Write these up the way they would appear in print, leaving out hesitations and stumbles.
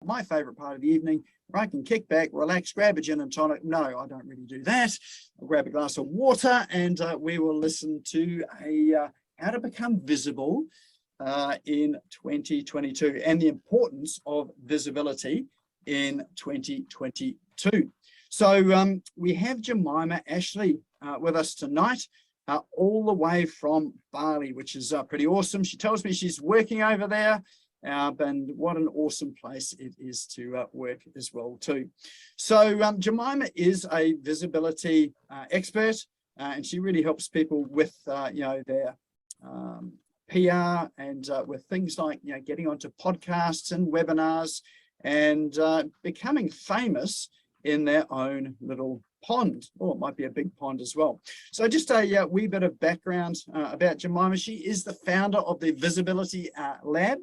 my favorite part of the evening, where I can kick back, relax, grab a gin and tonic. No, I don't really do that. I'll grab a glass of water and we will listen to how to become visible in 2022 and the importance of visibility in 2022. So we have Jemimah Ashleigh with us tonight, all the way from Bali, which is pretty awesome. She tells me she's working over there, and what an awesome place it is to work as well too. So Jemimah is a visibility expert, and she really helps people with their PR and with things like getting onto podcasts and webinars and becoming famous in their own little pond, or it might be a big pond as well. So just a wee bit of background about Jemimah. She is the founder of the Visibility Lab.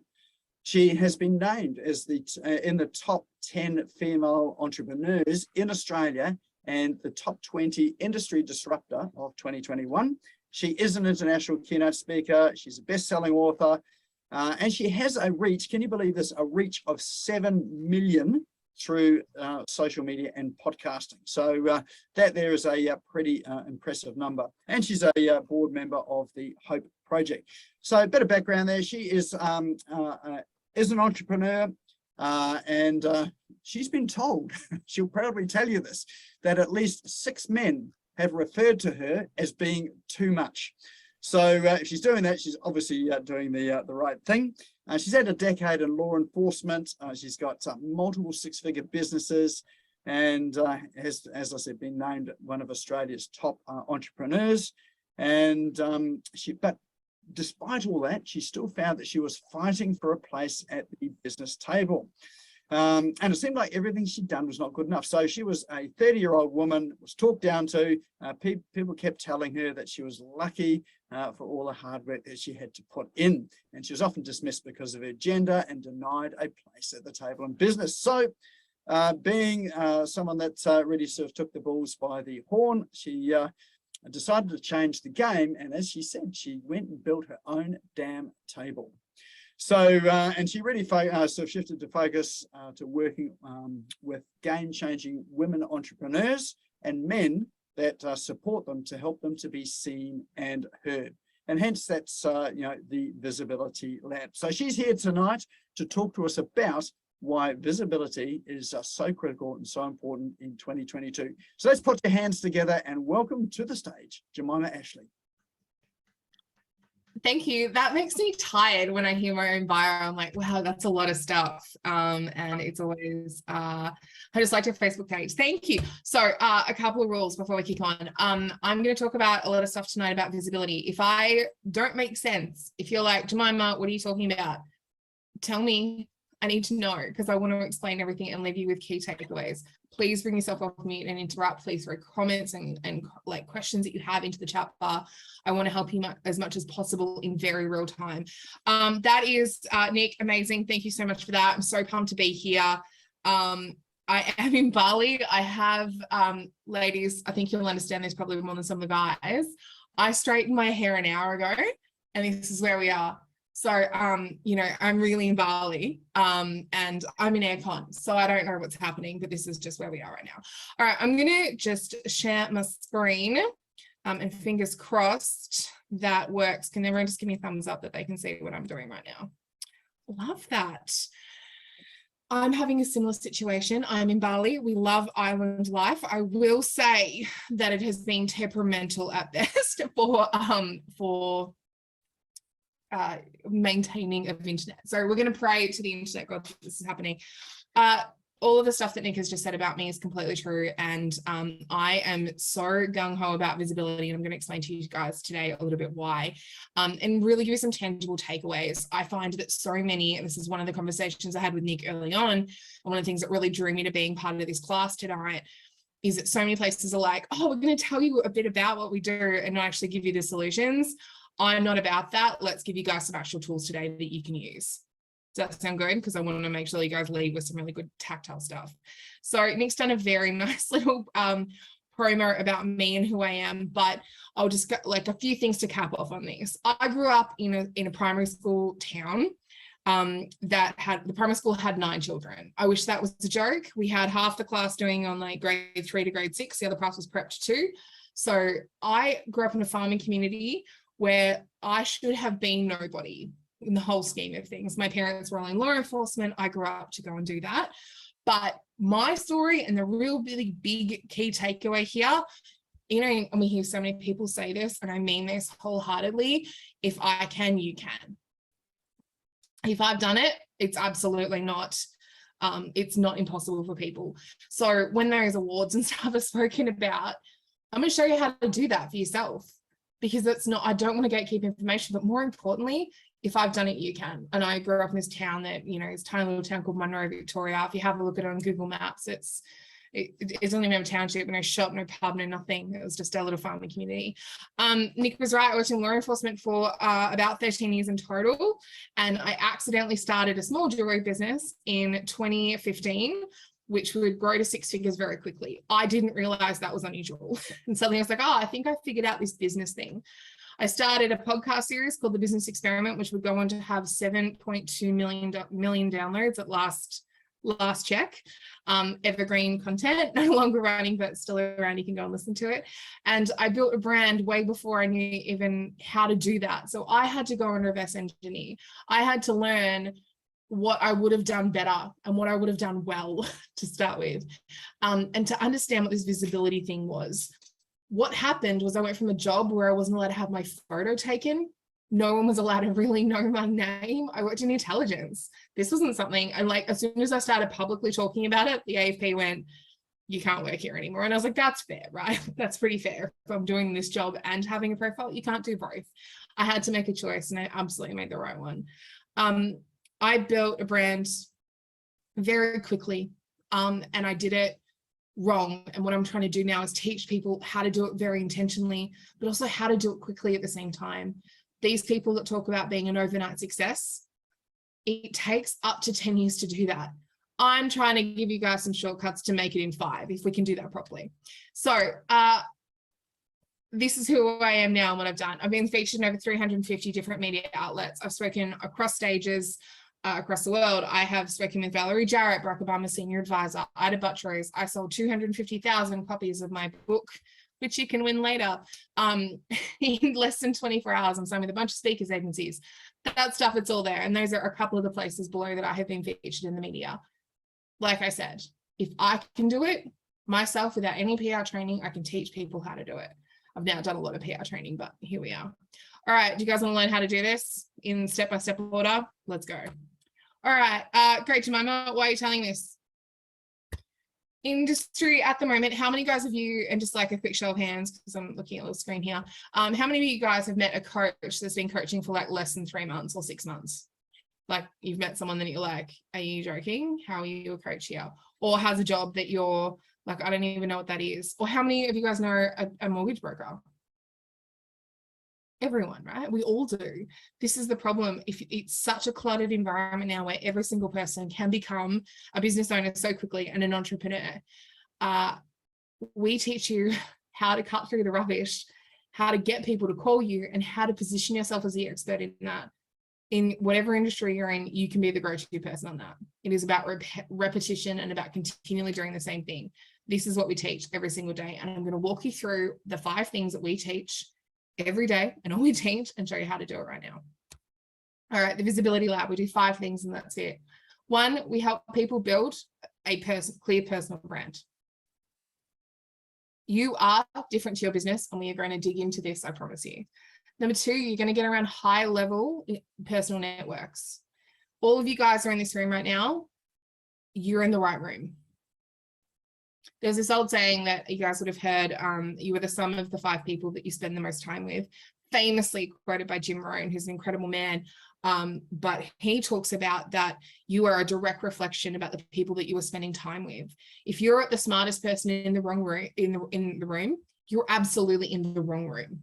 She has been named as in the top 10 female entrepreneurs in Australia and the top 20 industry disruptor of 2021. She is an international keynote speaker. She's a best-selling author, and she has a reach, can you believe this, a reach of 7 million through social media and podcasting. So that there is a pretty impressive number. And she's a board member of the Hope Project. So a bit of background there. She is an entrepreneur, and she's been told, she'll probably tell you this, that at least 6 men have referred to her as being too much. So if she's doing that, she's obviously doing the right thing. She's had a decade in law enforcement. She's got multiple 6-figure businesses, and has, as I said, been named one of Australia's top entrepreneurs. And but despite all that, she still found that she was fighting for a place at the business table. And it seemed like everything she'd done was not good enough. So she was a 30-year-old woman, was talked down to. People kept telling her that she was lucky for all the hard work that she had to put in. And she was often dismissed because of her gender and denied a place at the table in business. So being someone that really sort of took the bulls by the horn, she decided to change the game. And as she said, she went and built her own damn table. So, and she really sort of shifted to focus to working with game-changing women entrepreneurs and men that support them to help them to be seen and heard. And hence that's, the Visibility Lab. So she's here tonight to talk to us about why visibility is so critical and so important in 2022. So let's put your hands together and welcome to the stage, Jemimah Ashleigh. Thank you. That makes me tired when I hear my own bio. I'm like, wow, that's a lot of stuff. And it's always, I just like your Facebook page. Thank you. So a couple of rules before we kick on. I'm going to talk about a lot of stuff tonight about visibility. If I don't make sense, if you're like, Jemimah, what are you talking about? Tell me. I need to know, because I want to explain everything and leave you with key takeaways. Please bring yourself off mute and interrupt. Please throw comments and like questions that you have into the chat bar. I want to help you as much as possible in very real time. That is Nick, amazing. Thank you so much for that. I'm so pumped to be here. I am in Bali. I have, ladies, I think you'll understand this probably more than some of the guys. I straightened my hair an hour ago, and this is where we are. So, I'm really in Bali, and I'm in aircon, so I don't know what's happening, but this is just where we are right now. All right, I'm going to just share my screen, and fingers crossed that works. Can everyone just give me a thumbs up that they can see what I'm doing right now? Love that. I'm having a similar situation. I'm in Bali. We love island life. I will say that it has been temperamental at best for maintaining of internet. So we're going to pray to the internet God that this is happening. All of the stuff that Nick has just said about me is completely true, and I am so gung-ho about visibility, and I'm going to explain to you guys today a little bit why, and really give you some tangible takeaways. I find that so many, and this is one of the conversations I had with Nick early on, and one of the things that really drew me to being part of this class tonight is that so many places are like, oh, we're going to tell you a bit about what we do and not actually give you the solutions. I'm not about that. Let's give you guys some actual tools today that you can use. Does that sound good? Because I want to make sure you guys leave with some really good tactile stuff. So Nick's done a very nice little promo about me and who I am, but I'll just get like a few things to cap off on these. I grew up in a primary school town. that had, the primary school had 9 children. I wish that was a joke. We had half the class doing on like grade 3 to grade 6. The other class was prepped 2. So I grew up in a farming community where I should have been nobody in the whole scheme of things. My parents were all in law enforcement. I grew up to go and do that. But my story and the real really big key takeaway here, you know, and we hear so many people say this, and I mean this wholeheartedly, if I can, you can. If I've done it, it's absolutely not, it's not impossible for people. So when those awards and stuff are spoken about, I'm going to show you how to do that for yourself, because it's not, I don't want to gatekeep information, but more importantly, if I've done it, you can. And I grew up in this town that, you know, it's a tiny little town called Monroe, Victoria. If you have a look at it on Google Maps, it doesn't even have a township, no shop, no pub, no nothing. It was just a little farming community. Nick was right. I worked in law enforcement for about 13 years in total. And I accidentally started a small jewelry business in 2015, which would grow to 6 figures very quickly. I didn't realize that was unusual. And suddenly I was like, oh, I think I figured out this business thing. I started a podcast series called The Business Experiment, which would go on to have 7.2 million downloads at last check. Evergreen content, no longer running, but still around. You can go and listen to it. And I built a brand way before I knew even how to do that. So I had to go and reverse engineer. I had to learn what I would have done better and what I would have done well to start with. And to understand what this visibility thing was. What happened was I went from a job where I wasn't allowed to have my photo taken. No one was allowed to really know my name. I worked in intelligence. This wasn't something, and like, as soon as I started publicly talking about it, the AFP went, you can't work here anymore. And I was like, that's fair, right? That's pretty fair. If I'm doing this job and having a profile, you can't do both. I had to make a choice, and I absolutely made the right one. I built a brand very quickly, and I did it wrong. And what I'm trying to do now is teach people how to do it very intentionally, but also how to do it quickly at the same time. These people that talk about being an overnight success, it takes up to 10 years to do that. I'm trying to give you guys some shortcuts to make it in 5, if we can do that properly. So this is who I am now and what I've done. I've been featured in over 350 different media outlets. I've spoken across stages, across the world. I have spoken with Valerie Jarrett, Barack Obama's senior advisor, Ida Buttrose. I sold 250,000 copies of my book, which you can win later, in less than 24 hours. I'm signed with a bunch of speakers agencies. That stuff, it's all there. And those are a couple of the places below that I have been featured in the media. Like I said, if I can do it myself without any PR training, I can teach people how to do it. I've now done a lot of PR training, but here we are. All right, do you guys want to learn how to do this in step-by-step order? Let's go. All right, great, Jemimah, why are you telling this? Industry at the moment, how many guys of you, and just like a quick show of hands, because I'm looking at a little screen here, how many of you guys have met a coach that's been coaching for like less than 3 months or 6 months? Like, you've met someone that you're like, are you joking? How are you a coach here? Or has a job that you're like, I don't even know what that is. Or how many of you guys know a mortgage broker? Everyone, right? We all do. This is the problem. If it's such a cluttered environment now where every single person can become a business owner so quickly and an entrepreneur, we teach you how to cut through the rubbish, how to get people to call you, and how to position yourself as the expert in that. In whatever industry you're in, you can be the go-to person on that. It is about repetition and about continually doing the same thing. This is what we teach every single day. And I'm going to walk you through the 5 things that we teach every day and all we teach and show you how to do it right now. All right, the Visibility Lab, we do 5 things and that's it. 1, we help people build a clear personal brand. You are different to your business, and we are going to dig into this, I promise you. Number 2, you're going to get around high-level personal networks. All of you guys are in this room right now. You're in the right room. There's this old saying that you guys would have heard, you are the sum of the 5 people that you spend the most time with, famously quoted by Jim Rohn, who's an incredible man. But he talks about that you are a direct reflection about the people that you are spending time with. If you're the smartest person in the wrong room, in the room, you're absolutely in the wrong room.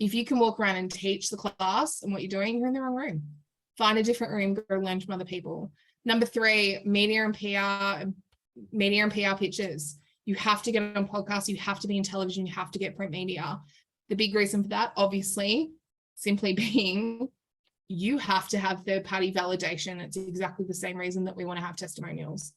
If you can walk around and teach the class and what you're doing, you're in the wrong room. Find a different room, go learn from other people. Number 3, media and PR pitches. You have to get on podcasts, you have to be in television, you have to get print media. The big reason for that, obviously, simply being you have to have third-party validation. It's exactly the same reason that we want to have testimonials.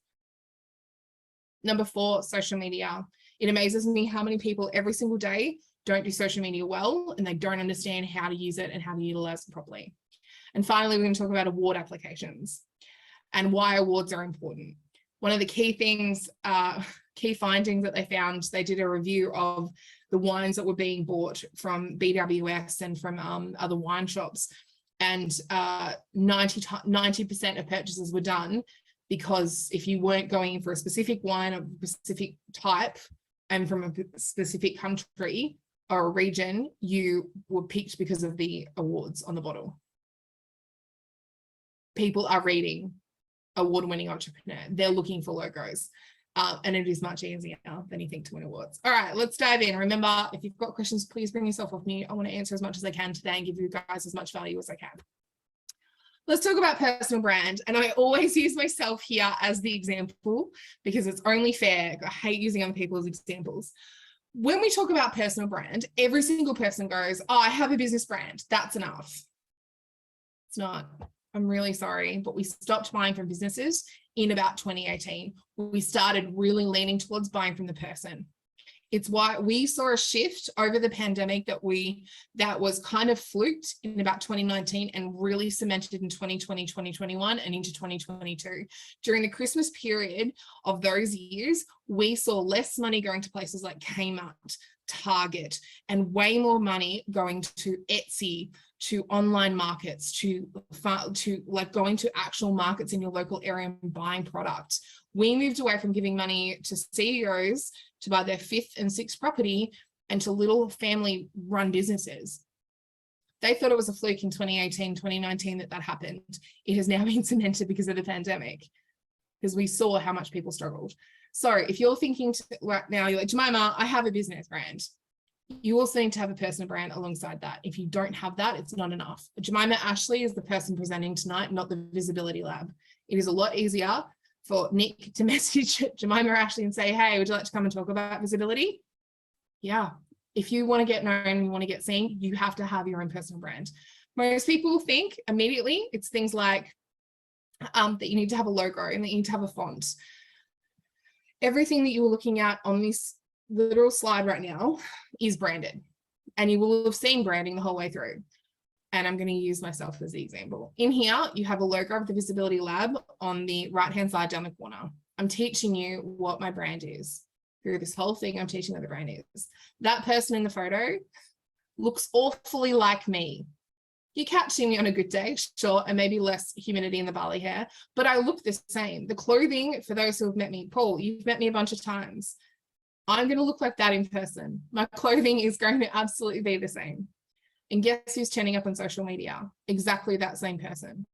Number 4, social media. It amazes me how many people every single day don't do social media well, and they don't understand how to use it and how to utilize it properly. And finally, we're going to talk about award applications and why awards are important. One of the key things, key findings that they found, they did a review of the wines that were being bought from BWS and from other wine shops, and 90% of purchases were done because if you weren't going in for a specific wine of a specific type and from a specific country or a region, you were picked because of the awards on the bottle. People are reading award-winning entrepreneur. They're looking for logos. And it is much easier than you think to win awards. All right, let's dive in. Remember, if you've got questions, please bring yourself off mute. I want to answer as much as I can today and give you guys as much value as I can. Let's talk about personal brand. And I always use myself here as the example because it's only fair. I hate using other people as examples. When we talk about personal brand, every single person goes, oh, I have a business brand. That's enough. It's not. I'm really sorry, but we stopped buying from businesses in about 2018. We started really leaning towards buying from the person. It's why we saw a shift over the pandemic that was kind of fluked in about 2019 and really cemented in 2020, 2021 and into 2022. During the Christmas period of those years, we saw less money going to places like Kmart, Target, and way more money going to Etsy, to online markets, to like going to actual markets in your local area and buying product. We moved away from giving money to CEOs to buy their 5th and 6th property and to little family run businesses. They thought it was a fluke in 2018, 2019 that happened. It has now been cemented because of the pandemic, because we saw how much people struggled. So if you're thinking right now, you're like, Jemimah, I have a business brand. You also need to have a personal brand alongside that. If you don't have that, it's not enough. Jemimah Ashleigh is the person presenting tonight, not the Visibility Lab. It is a lot easier for Nick to message Jemimah Ashleigh and say, hey, would you like to come and talk about visibility? Yeah. If you want to get known and you want to get seen, you have to have your own personal brand. Most people think immediately it's things like that you need to have a logo and that you need to have a font. Everything that you were looking at on this literal slide right now is branded, and you will have seen branding the whole way through. And I'm going to use myself as the example. In here, you have a logo of the Visibility Lab on the right-hand side down the corner. I'm teaching you what my brand is. Through this whole thing, I'm teaching what the brand is. That person in the photo looks awfully like me. You're catching me on a good day, sure, and maybe less humidity in the barley hair, but I look the same. The clothing, for those who have met me, Paul, you've met me a bunch of times. I'm going to look like that in person. My clothing is going to absolutely be the same. And guess who's turning up on social media? Exactly that same person.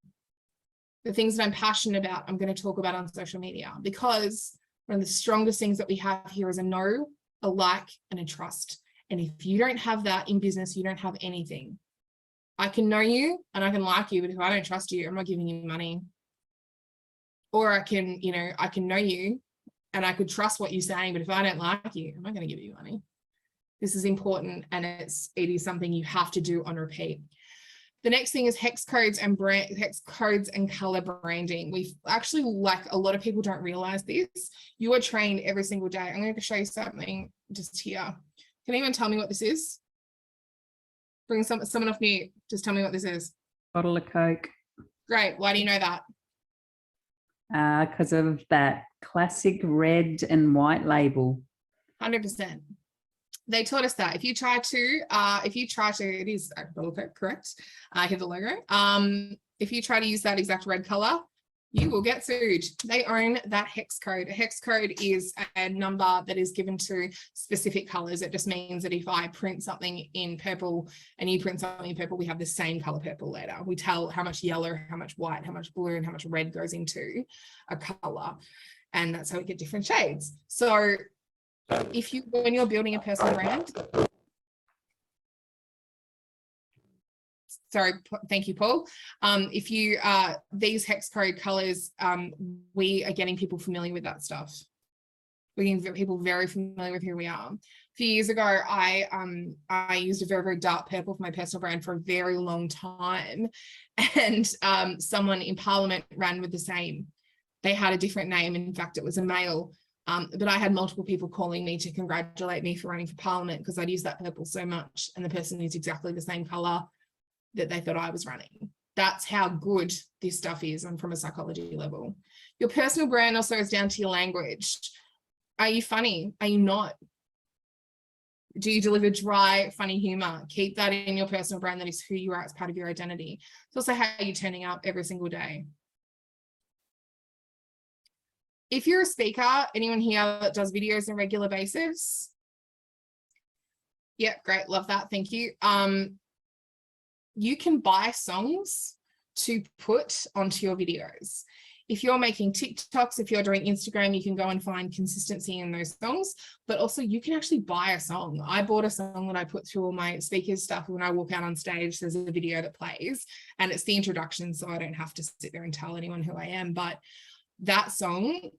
The things that I'm passionate about, I'm going to talk about on social media, because one of the strongest things that we have here is a know, a like, and a trust. And if you don't have that in business, you don't have anything. I can know you and I can like you, but if I don't trust you, I'm not giving you money. Or I can know you and I could trust what you're saying, but if I don't like you, I'm not going to give you money. This is important, and it is something you have to do on repeat. The next thing is hex codes and color branding. We've actually, like, a lot of people don't realize this. You are trained every single day. I'm going to show you something just here. Can anyone tell me what this is? Bring someone off mute. Just tell me what this is. Bottle of Coke. Great. Why do you know that? Because of that classic red and white label. 100%. They taught us that if you try to, it is correct. I have the logo. If you try to use that exact red color, you will get sued. They own that hex code. A hex code is a number that is given to specific colors. It just means that if I print something in purple and you print something in purple, we have the same color purple later. We tell how much yellow, how much white, how much blue, and how much red goes into a color. And that's how we get different shades. So when you're building a personal brand, sorry, thank you, Paul. If you these hex code colors, we are getting people familiar with that stuff. We're getting people very familiar with who we are. few years ago, I used a very, very dark purple for my personal brand for a very long time. And someone in Parliament ran with the same. They had a different name. In fact, it was a male. But I had multiple people calling me to congratulate me for running for Parliament because I'd used that purple so much. And the person used exactly the same color that they thought I was running. That's how good this stuff is and from a psychology level. Your personal brand also is down to your language. Are you funny? Are you not? Do you deliver dry, funny humor? Keep that in your personal brand. That is who you are as part of your identity. It's also how you're turning up every single day. If you're a speaker, anyone here that does videos on a regular basis? Yeah, great. Love that. Thank you. You can buy songs to put onto your videos. If you're making TikToks, if you're doing Instagram, you can go and find consistency in those songs, but also you can actually buy a song. I bought a song that I put through all my speakers stuff. When I walk out on stage, there's a video that plays and it's the introduction. So I don't have to sit there and tell anyone who I am, but that song,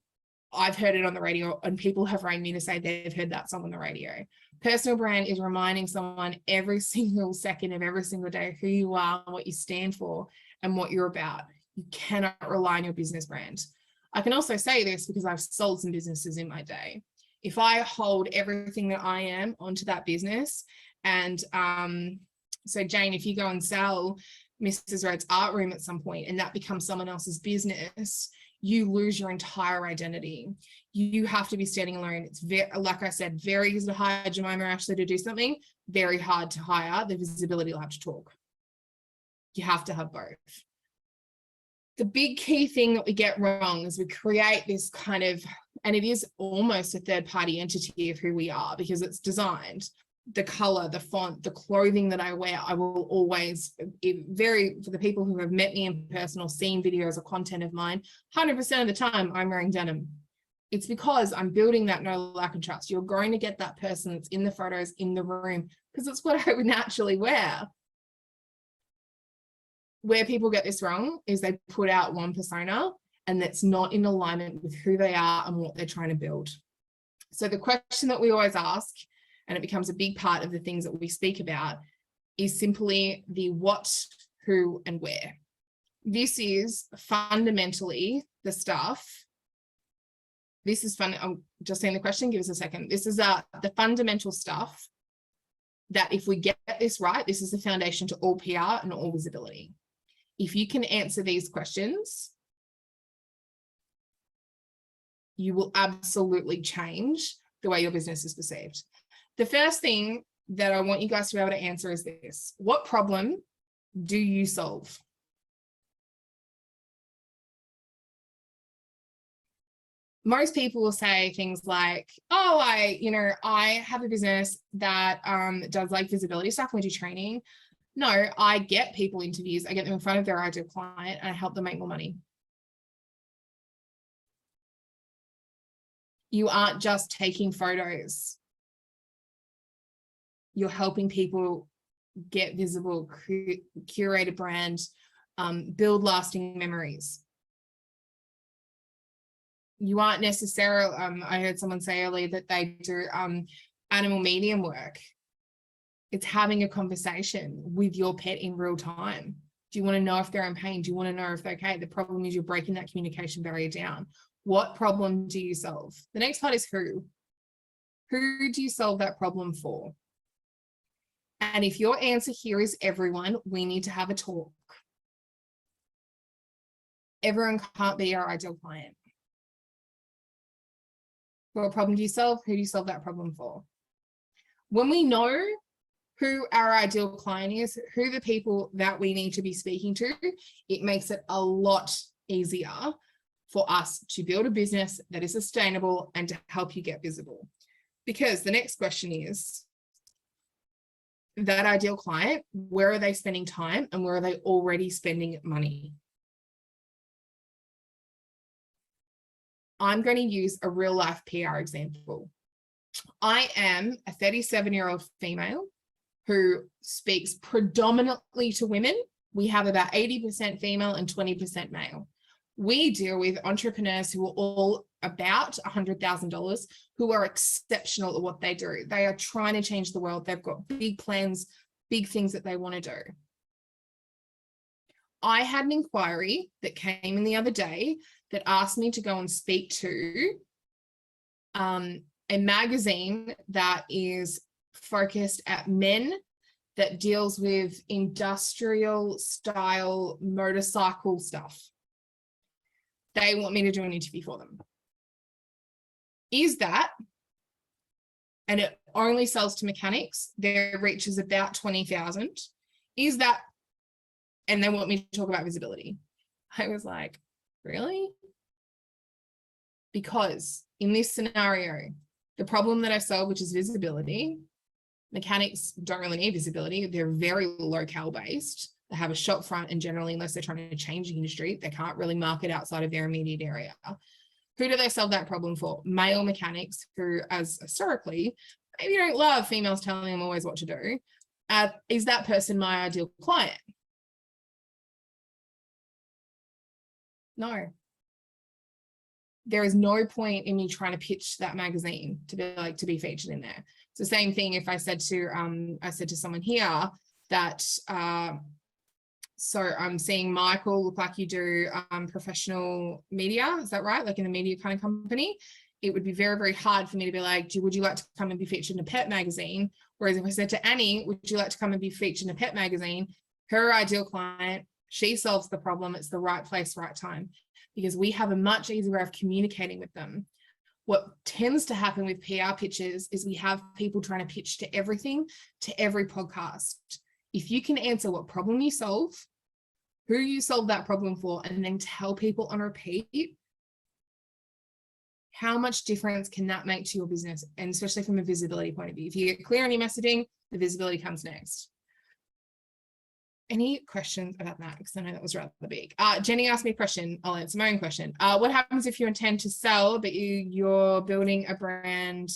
I've heard it on the radio and people have rang me to say they've heard that song on the radio. Personal brand is reminding someone every single second of every single day who you are, what you stand for, and what you're about. You cannot rely on your business brand. I can also say this because I've sold some businesses in my day. If I hold everything that I am onto that business, and so Jane, if you go and sell Mrs. Red's art room at some point and that becomes someone else's business, you lose your entire identity. You have to be standing alone. It's very, like I said, very easy to hire Jemimah Ashleigh to do something, very hard to hire the visibility lab to talk. You have to have both. The big key thing that we get wrong is we create this kind of, and it is almost a third-party entity of who we are because it's designed. The color, the font, the clothing that I wear, I will always, for the people who have met me in person or seen videos or content of mine, 100% of the time I'm wearing denim. It's because I'm building that know, like, and trust. You're going to get that person that's in the photos in the room because it's what I would naturally wear. Where people get this wrong is they put out one persona and that's not in alignment with who they are and what they're trying to build. So the question that we always ask, and it becomes a big part of the things that we speak about, is simply the what, who, and where. This is fundamentally the stuff. This is fun. I'm just saying the question, give us a second. This is the fundamental stuff that if we get this right, this is the foundation to all PR and all visibility. If you can answer these questions, you will absolutely change the way your business is perceived. The first thing that I want you guys to be able to answer is this: what problem do you solve? Most people will say things like, oh, I have a business that does like visibility stuff, we do training. No, I get people interviews, I get them in front of their ideal client and I help them make more money. You aren't just taking photos. You're helping people get visible, curate a brand, build lasting memories. You aren't necessarily, I heard someone say earlier that they do animal medium work. It's having a conversation with your pet in real time. Do you want to know if they're in pain? Do you want to know if they're okay? The problem is you're breaking that communication barrier down. What problem do you solve? The next part is who. Who do you solve that problem for? And if your answer here is everyone, we need to have a talk. Everyone can't be our ideal client. What problem do you solve? Who do you solve that problem for? When we know who our ideal client is, who the people that we need to be speaking to, it makes it a lot easier for us to build a business that is sustainable and to help you get visible. Because the next question is, that ideal client, where are they spending time and where are they already spending money? I'm going to use a real life PR example. I am a 37-year-old female who speaks predominantly to women. We have about 80% female and 20% male. We deal with entrepreneurs who are all about $100,000 who are exceptional at what they do. They are trying to change the world. They've got big plans, big things that they want to do. I had an inquiry that came in the other day that asked me to go and speak to a magazine that is focused at men, that deals with industrial style motorcycle stuff. They want me to do an interview for them. Is that, and it only sells to mechanics, their reach is about 20,000. Is that, and they want me to talk about visibility. I was like, really? Because in this scenario, the problem that I solve, which is visibility, mechanics don't really need visibility. They're very locale based. They have a shop front, and generally, unless they're trying to change the industry, they can't really market outside of their immediate area. Who do they solve that problem for? Male mechanics who, as historically, maybe don't love females telling them always what to do. Is that person my ideal client? No. There is no point in me trying to pitch that magazine to be featured in there. It's the same thing if I said to someone here that so I'm seeing Michael, look like you do professional media, is that right? Like in a media kind of company. It would be very, very hard for me to be like, would you like to come and be featured in a pet magazine? Whereas if I said to Annie, would you like to come and be featured in a pet magazine? Her ideal client, she solves the problem. It's the right place, right time, because we have a much easier way of communicating with them. What tends to happen with PR pitches is we have people trying to pitch to everything, to every podcast. If you can answer what problem you solve, who you solve that problem for, and then tell people on repeat, how much difference can that make to your business? And especially from a visibility point of view. If you get clear on your messaging, the visibility comes next. Any questions about that? Because I know that was rather big. Jenny asked me a question. I'll answer my own question. What happens if you intend to sell, but you're building a brand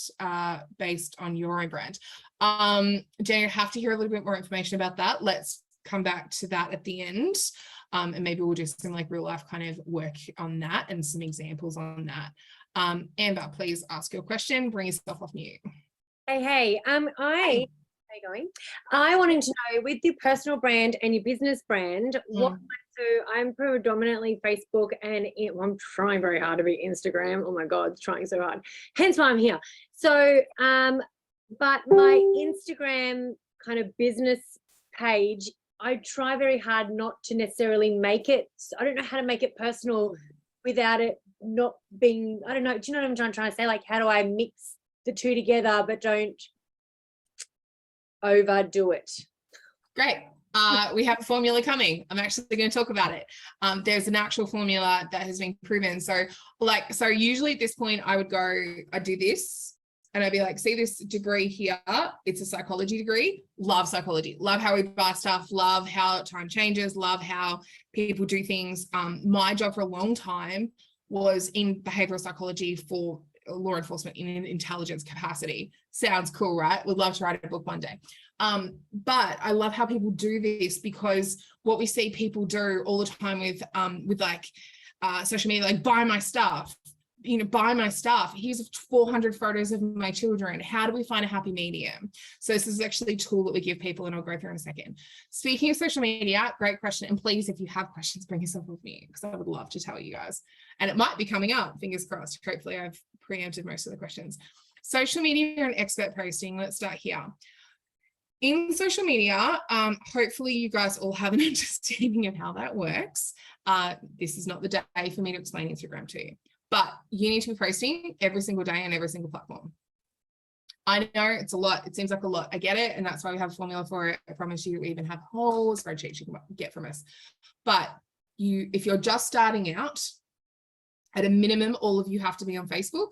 based on your own brand? Jenny, I have to hear a little bit more information about that. Let's come back to that at the end. And maybe we'll do some like real life kind of work on that and some examples on that. Amber, please ask your question. Bring yourself off mute. Hey. How you going? I wanted to know, with your personal brand and your business brand, what so I'm predominantly Facebook, and I'm trying very hard to be Instagram. Oh my God, trying so hard. Hence why I'm here. So, but my Instagram kind of business page, I try very hard not to necessarily make it. I don't know how to make it personal without it not being, I don't know. Do you know what I'm trying to say? Like, how do I mix the two together, but don't overdo it? Great. We have a formula coming. I'm actually going to talk about it. There's an actual formula that has been proven. So usually at this point I would do this and I'd be like, see this degree here, it's a psychology degree. Love psychology, love how we buy stuff, love how time changes, love how people do things. My job for a long time was in behavioral psychology for law enforcement in an intelligence capacity. Sounds cool, right? Would love to write a book one day. But I love how people do this, because what we see people do all the time with like social media, like buy my stuff, buy my stuff. Here's 400 photos of my children. How do we find a happy medium? So this is actually a tool that we give people, and I'll go through in a second. Speaking of social media, great question. And please, if you have questions, bring yourself with me, because I would love to tell you guys. And it might be coming up, fingers crossed. Hopefully I've preempted most of the questions. Social media and expert posting. Let's start here. In social media, hopefully you guys all have an understanding of how that works. This is not the day for me to explain Instagram to you, but you need to be posting every single day on every single platform. I know it's a lot. It seems like a lot. I get it. And that's why we have a formula for it. I promise you, we even have whole spreadsheets you can get from us. But if you're just starting out, at a minimum, all of you have to be on Facebook.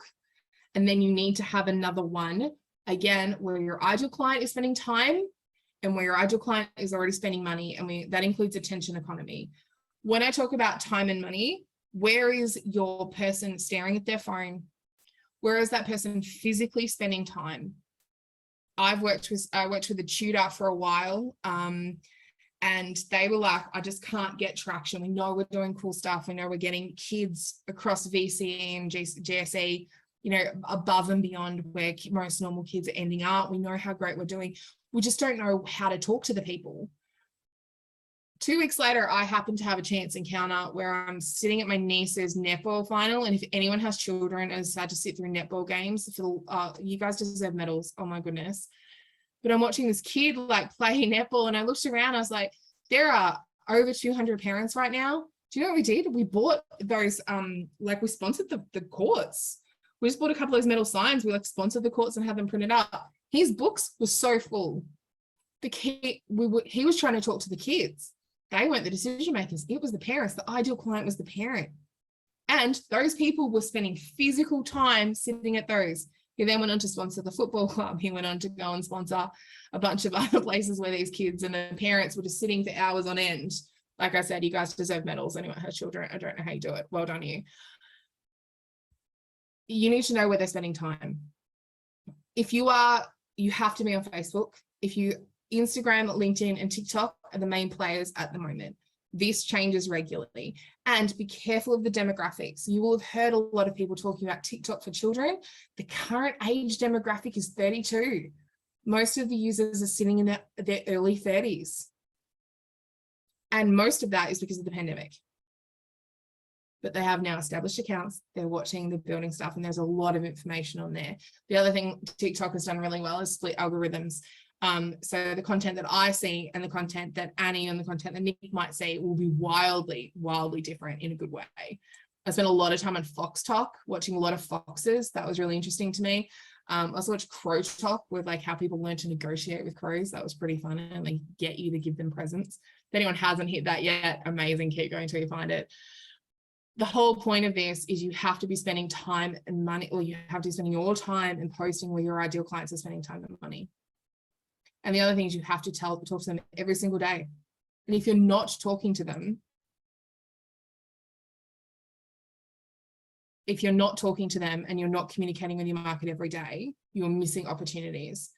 And then you need to have another one, again, where your ideal client is spending time and where your ideal client is already spending money. And that includes attention economy. When I talk about time and money, where is your person staring at their phone? Where is that person physically spending time? I worked with a tutor for a while, And they were like, I just can't get traction. We know we're doing cool stuff. We know we're getting kids across VCE and GSE, you know, above and beyond where most normal kids are ending up. We know how great we're doing. We just don't know how to talk to the people. 2 weeks later, I happened to have a chance encounter where I'm sitting at my niece's netball final. And if anyone has children and has had to sit through netball games, you guys deserve medals. Oh my goodness. But I'm watching this kid like play netball, and I looked around, I was like, there are over 200 parents right now. Do you know what we did? We bought those, like we sponsored the courts. We just bought a couple of those metal signs. We like sponsored the courts and had them printed up. His books were so full. He was trying to talk to the kids. They weren't the decision makers. It was the parents. The ideal client was the parent. And those people were spending physical time sitting at those. He then went on to sponsor the football club. He went on to go and sponsor a bunch of other places where these kids and the parents were just sitting for hours on end. Like I said, you guys deserve medals. Anyone has children, I don't know how you do it. Well done, you. You need to know where they're spending time. If you have to be on Facebook. Instagram, LinkedIn, and TikTok are the main players at the moment. This changes regularly. And be careful of the demographics. You will have heard a lot of people talking about TikTok for children. The current age demographic is 32. Most of the users are sitting in their early 30s. And most of that is because of the pandemic. But they have now established accounts. They're watching, they're building stuff, and there's a lot of information on there. The other thing TikTok has done really well is split algorithms. So the content that I see and the content that Annie and the content that Nick might see will be wildly, wildly different in a good way. I spent a lot of time on Fox Talk, watching a lot of foxes. That was really interesting to me. I also watched Crow Talk with like how people learn to negotiate with crows. That was pretty fun, and they get you to give them presents. If anyone hasn't hit that yet, amazing. Keep going till you find it. The whole point of this is you have to be spending time and money, or you have to be spending your time and posting where your ideal clients are spending time and money. And the other thing is you have to talk to them every single day. And if you're not talking to them, and you're not communicating with your market every day, you're missing opportunities.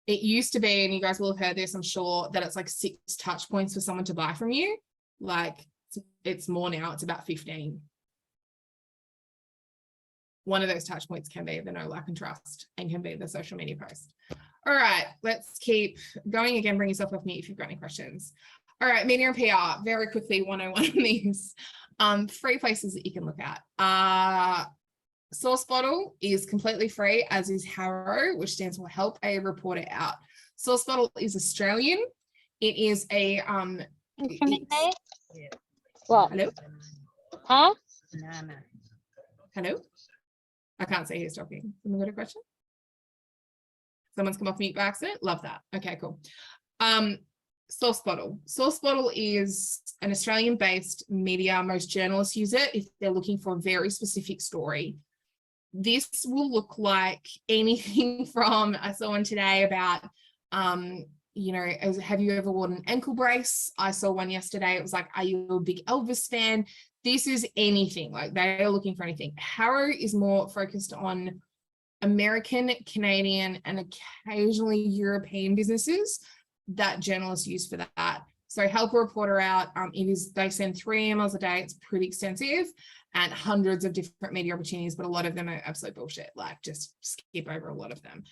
It used to be, and you guys will have heard this, I'm sure, that it's like 6 touch points for someone to buy from you. Like it's more now, it's about 15. One of those touch points can be the know, like, and trust, and can be the social media post. All right, let's keep going again. Bring yourself off mute if you've got any questions. All right, media and PR, very quickly, 101 on these. 3 places that you can look at. Source Bottle is completely free, as is Harrow, which stands for Help a Reporter Out. Source Bottle is Australian. It is a What? Hello? Huh? Hello? I can't see who's talking. Someone got a question? Someone's come off mute by accident. Love that. Okay, cool. Source Bottle. Source Bottle is an Australian-based media. Most journalists use it if they're looking for a very specific story. This will look like anything from, I saw one today about, have you ever worn an ankle brace? I saw one yesterday. It was like, are you a big Elvis fan? This is anything. Like, they are looking for anything. Harrow is more focused on American, Canadian, and occasionally European businesses that journalists use for that. So Help a Reporter Out, they send 3 emails a day. It's pretty extensive, and hundreds of different media opportunities, but a lot of them are absolute bullshit. Like, just skip over a lot of them.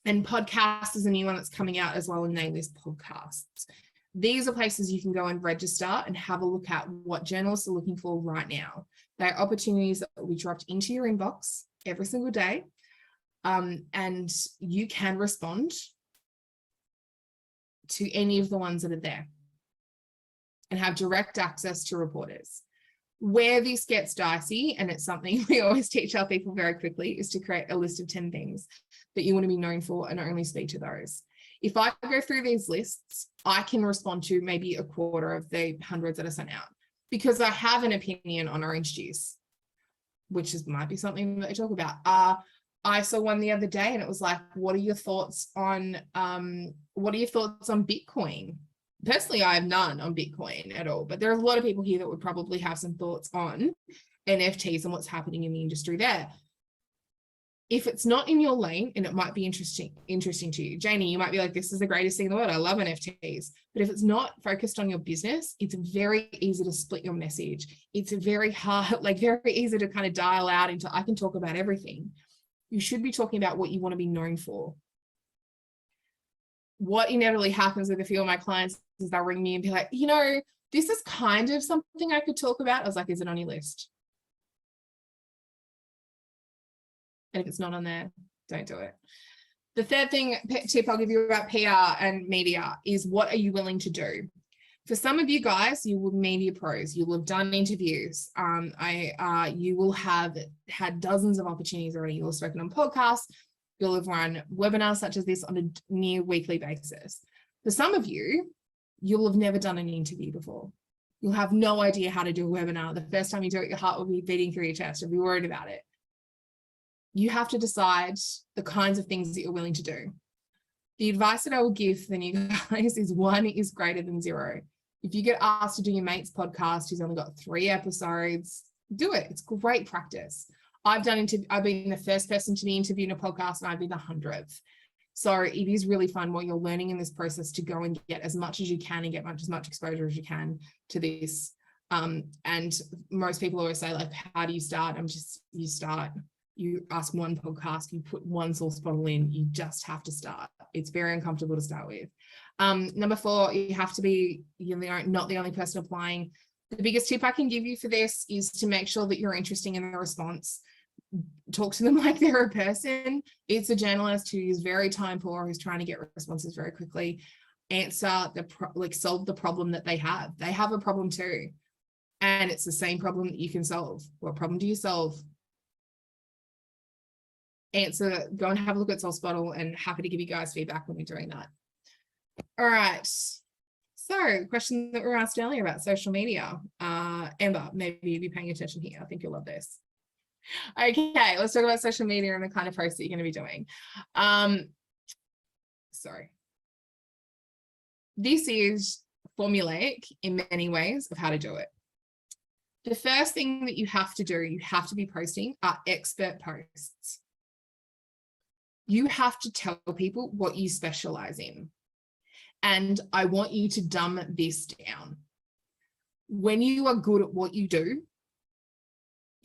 And podcast is a new one that's coming out as well, and name this podcasts. These are places you can go and register and have a look at what journalists are looking for right now. They're opportunities that will be dropped into your inbox every single day, and you can respond to any of the ones that are there and have direct access to reporters. Where this gets dicey, and it's something we always teach our people very quickly, is to create a list of 10 things that you want to be known for and only speak to those. If I go through these lists, I can respond to maybe a quarter of the hundreds that are sent out, because I have an opinion on orange juice, which might be something that they talk about. I saw one the other day, and it was like, what are your thoughts on Bitcoin? Personally, I have none on Bitcoin at all, but there are a lot of people here that would probably have some thoughts on NFTs and what's happening in the industry there. If it's not in your lane, and it might be interesting to you, Janie, you might be like, this is the greatest thing in the world. I love NFTs. But if it's not focused on your business, it's very easy to split your message. It's very hard, like very easy to kind of dial out into, I can talk about everything. You should be talking about what you want to be known for. What inevitably happens with a few of my clients is they'll ring me and be like, you know, this is kind of something I could talk about. I was like, is it on your list? And if it's not on there, don't do it. The third tip I'll give you about PR and media is, what are you willing to do? For some of you guys, you will be media pros. You will have done interviews. You will have had dozens of opportunities already. You'll have spoken on podcasts. You'll have run webinars such as this on a near weekly basis. For some of you, you'll have never done an interview before. You'll have no idea how to do a webinar. The first time you do it, your heart will be beating through your chest. You'll be worried about it. You have to decide the kinds of things that you're willing to do. The advice that I will give for the new guys is 1 is greater than 0. If you get asked to do your mate's podcast who's only got 3 episodes, do it. It's great practice. I've been the first person to be interviewed in a podcast, and I've been the 100th. So it is really fun while you're learning in this process to go and get as much as you can and get as much exposure as you can to this. And most people always say, like, how do you start? You start. You ask one podcast, you put one source bottle in, you just have to start. It's very uncomfortable to start with. Number 4, you have to be, not the only person applying. The biggest tip I can give you for this is to make sure that you're interesting in the response. Talk to them like they're a person. It's a journalist who is very time poor, who's trying to get responses very quickly. Answer solve the problem that they have. They have a problem too. And it's the same problem that you can solve. What problem do you solve? Answer, go and have a look at SourceBottle, and happy to give you guys feedback when we're doing that. All right. So, question that we were asked earlier about social media. Amber, maybe you'll be paying attention here. I think you'll love this. Okay, let's talk about social media and the kind of posts that you're going to be doing. This is formulaic in many ways of how to do it. The first thing that you have to do, you have to be posting, are expert posts. You have to tell people what you specialize in. And I want you to dumb this down. When you are good at what you do,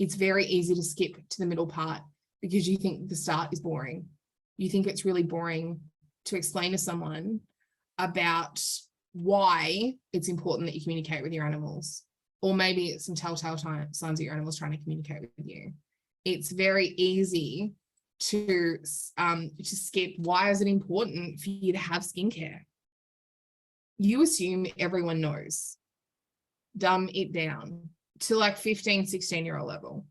it's very easy to skip to the middle part because you think the start is boring. You think it's really boring to explain to someone about why it's important that you communicate with your animals. Or maybe it's some telltale signs that your animal's trying to communicate with you. It's very easy to skip. Why is it important for you to have skincare? You assume everyone knows. Dumb it down to like 15, 16-year-old level.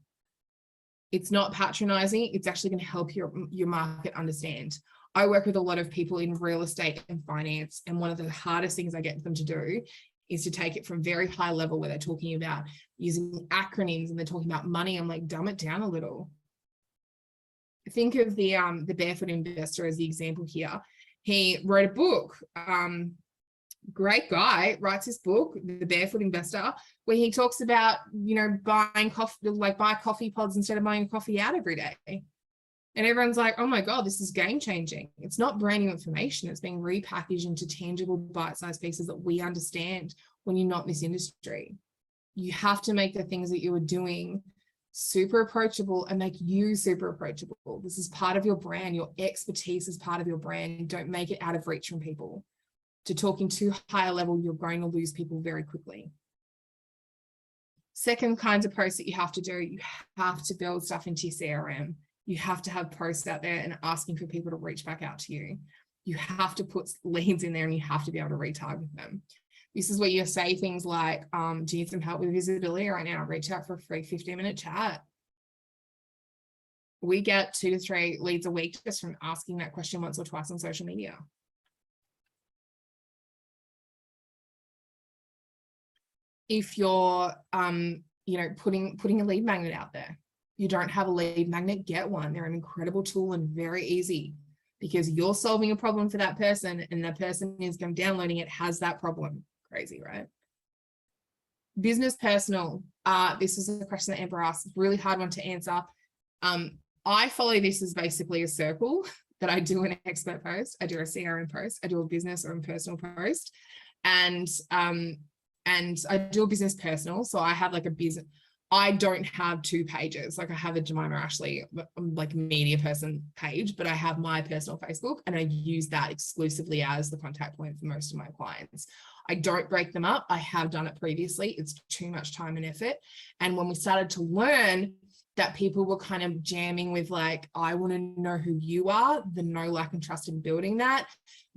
It's not patronizing. It's actually going to help your market understand. I work with a lot of people in real estate and finance, and one of the hardest things I get them to do is to take it from very high level where they're talking about using acronyms and they're talking about money. I'm like, dumb it down a little. Think of the Barefoot Investor as the example here. He wrote a book. Great guy, writes his book, The Barefoot Investor, where he talks about, buying coffee, buy coffee pods instead of buying coffee out every day. And everyone's like, oh my God, this is game changing. It's not brand new information. It's being repackaged into tangible bite-sized pieces that we understand when you're not in this industry. You have to make the things that you are doing super approachable and make you super approachable. This is part of your brand. Your expertise is part of your brand. Don't make it out of reach from people. To talking too high a level, you're going to lose people very quickly. Second kinds of posts that you have to do, you have to build stuff into your CRM. You have to have posts out there and asking for people to reach back out to you. You have to put leads in there and you have to be able to retarget them. This is where you say things like, do you need some help with visibility right now? Reach out for a free 15-minute chat. We get 2 to 3 leads a week just from asking that question once or twice on social media. If you're, putting a lead magnet out there, you don't have a lead magnet, get one. They're an incredible tool and very easy because you're solving a problem for that person and that person is downloading it, has that problem. Crazy, right? Business personal. This is a question that Amber asked. Really hard one to answer. I follow this as basically a circle that I do an expert post, I do a CRM post, I do a business or a personal post, and I do a business personal. So I have like a business, I don't have 2 pages. Like I have a Jemimah Ashleigh, like media person page, but I have my personal Facebook, and I use that exclusively as the contact point for most of my clients. I don't break them up. I have done it previously. It's too much time and effort. And when we started to learn that people were kind of jamming with like, I want to know who you are, the know, like, and trust in building that.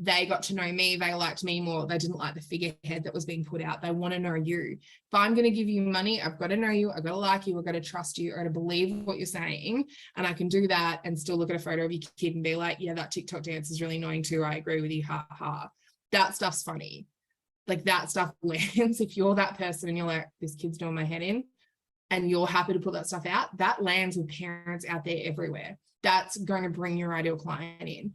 They got to know me. They liked me more. They didn't like the figurehead that was being put out. They want to know you. If I'm going to give you money, I've got to know you. I've got to like you. I've got to trust you. I've got to believe what you're saying. And I can do that and still look at a photo of your kid and be like, yeah, that TikTok dance is really annoying too. I agree with you. Ha ha. That stuff's funny. Like that stuff lands. If you're that person and you're like, this kid's doing my head in, and you're happy to put that stuff out, that lands with parents out there everywhere. That's going to bring your ideal client in.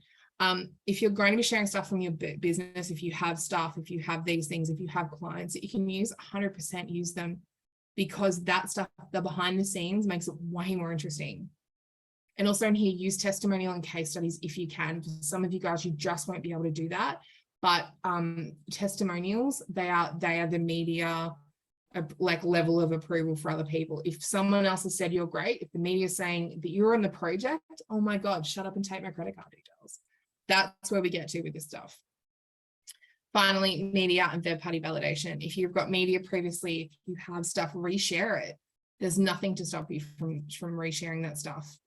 If you're going to be sharing stuff from your business, if you have staff, if you have these things, if you have clients that you can use, 100% use them, because that stuff, the behind the scenes, makes it way more interesting. And also in here, use testimonial and case studies if you can. For some of you guys, you just won't be able to do that. But testimonials, they are the media like level of approval for other people. If someone else has said you're great, if the media is saying that you're on the project, oh my God, shut up and take my credit card details. That's where we get to with this stuff. Finally, media and third-party validation. If you've got media previously, if you have stuff, reshare it. There's nothing to stop you from resharing that stuff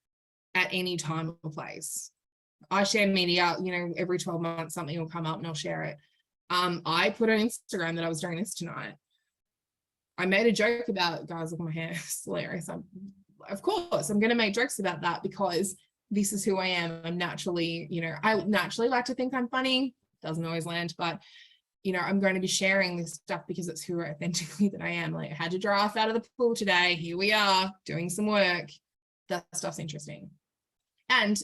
at any time or place. I share media, you know, every 12 months, something will come up and I'll share it. I put on Instagram that I was doing this tonight. I made a joke about, guys, look at my hair, it's hilarious. Of course, I'm going to make jokes about that because this is who I am. I'm naturally, you know, I naturally like to think I'm funny. Doesn't always land, but, you know, I'm going to be sharing this stuff because it's who authentically that I am. Like, I had to dry off out of the pool today. Here we are doing some work. That stuff's interesting. And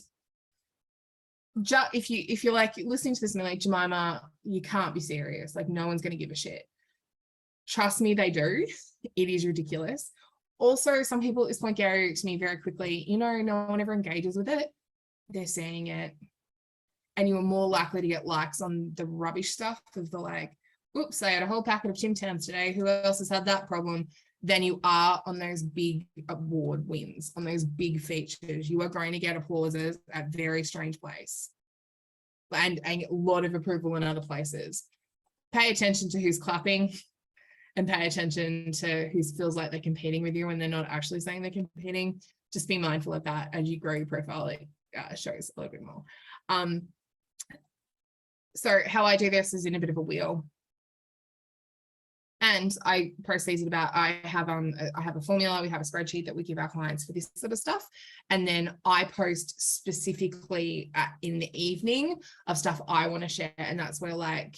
if you're like listening to this and like, Jemimah, you can't be serious. Like, no one's going to give a shit. Trust me, they do. It is ridiculous. Also, some people at this point go to me very quickly, you know, no one ever engages with it. They're seeing it. And you are more likely to get likes on the rubbish stuff of the like, oops, I had a whole packet of Tim Tams today. Who else has had that problem? Than you are on those big award wins, on those big features. You are going to get applauses at very strange place. And a lot of approval in other places. Pay attention to who's clapping. And pay attention to who feels like they're competing with you when they're not actually saying they're competing. Just be mindful of that as you grow your profile. It shows a little bit more. So how I do this is in a bit of a wheel. And I proceeded about, I have a formula, we have a spreadsheet that we give our clients for this sort of stuff. And then I post specifically in the evening of stuff I want to share. And that's where like,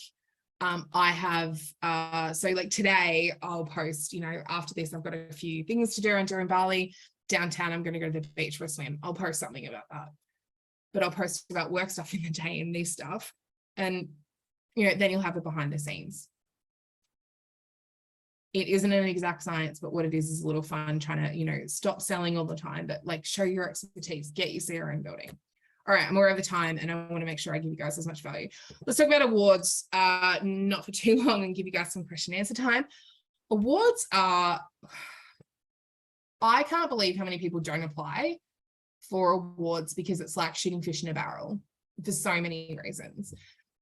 I have, so like today I'll post, you know, after this, I've got a few things to do. I'm doing Bali downtown. I'm going to go to the beach for a swim. I'll post something about that, but I'll post about work stuff in the day and this stuff. And, you know, then you'll have it behind the scenes. It isn't an exact science, but what it is a little fun trying to, you know, stop selling all the time, but like show your expertise, get your CRM building. All right, I'm more over time and I want to make sure I give you guys as much value. Let's talk about awards, not for too long, and give you guys some question and answer time. Awards are, I can't believe how many people don't apply for awards because it's like shooting fish in a barrel for so many reasons.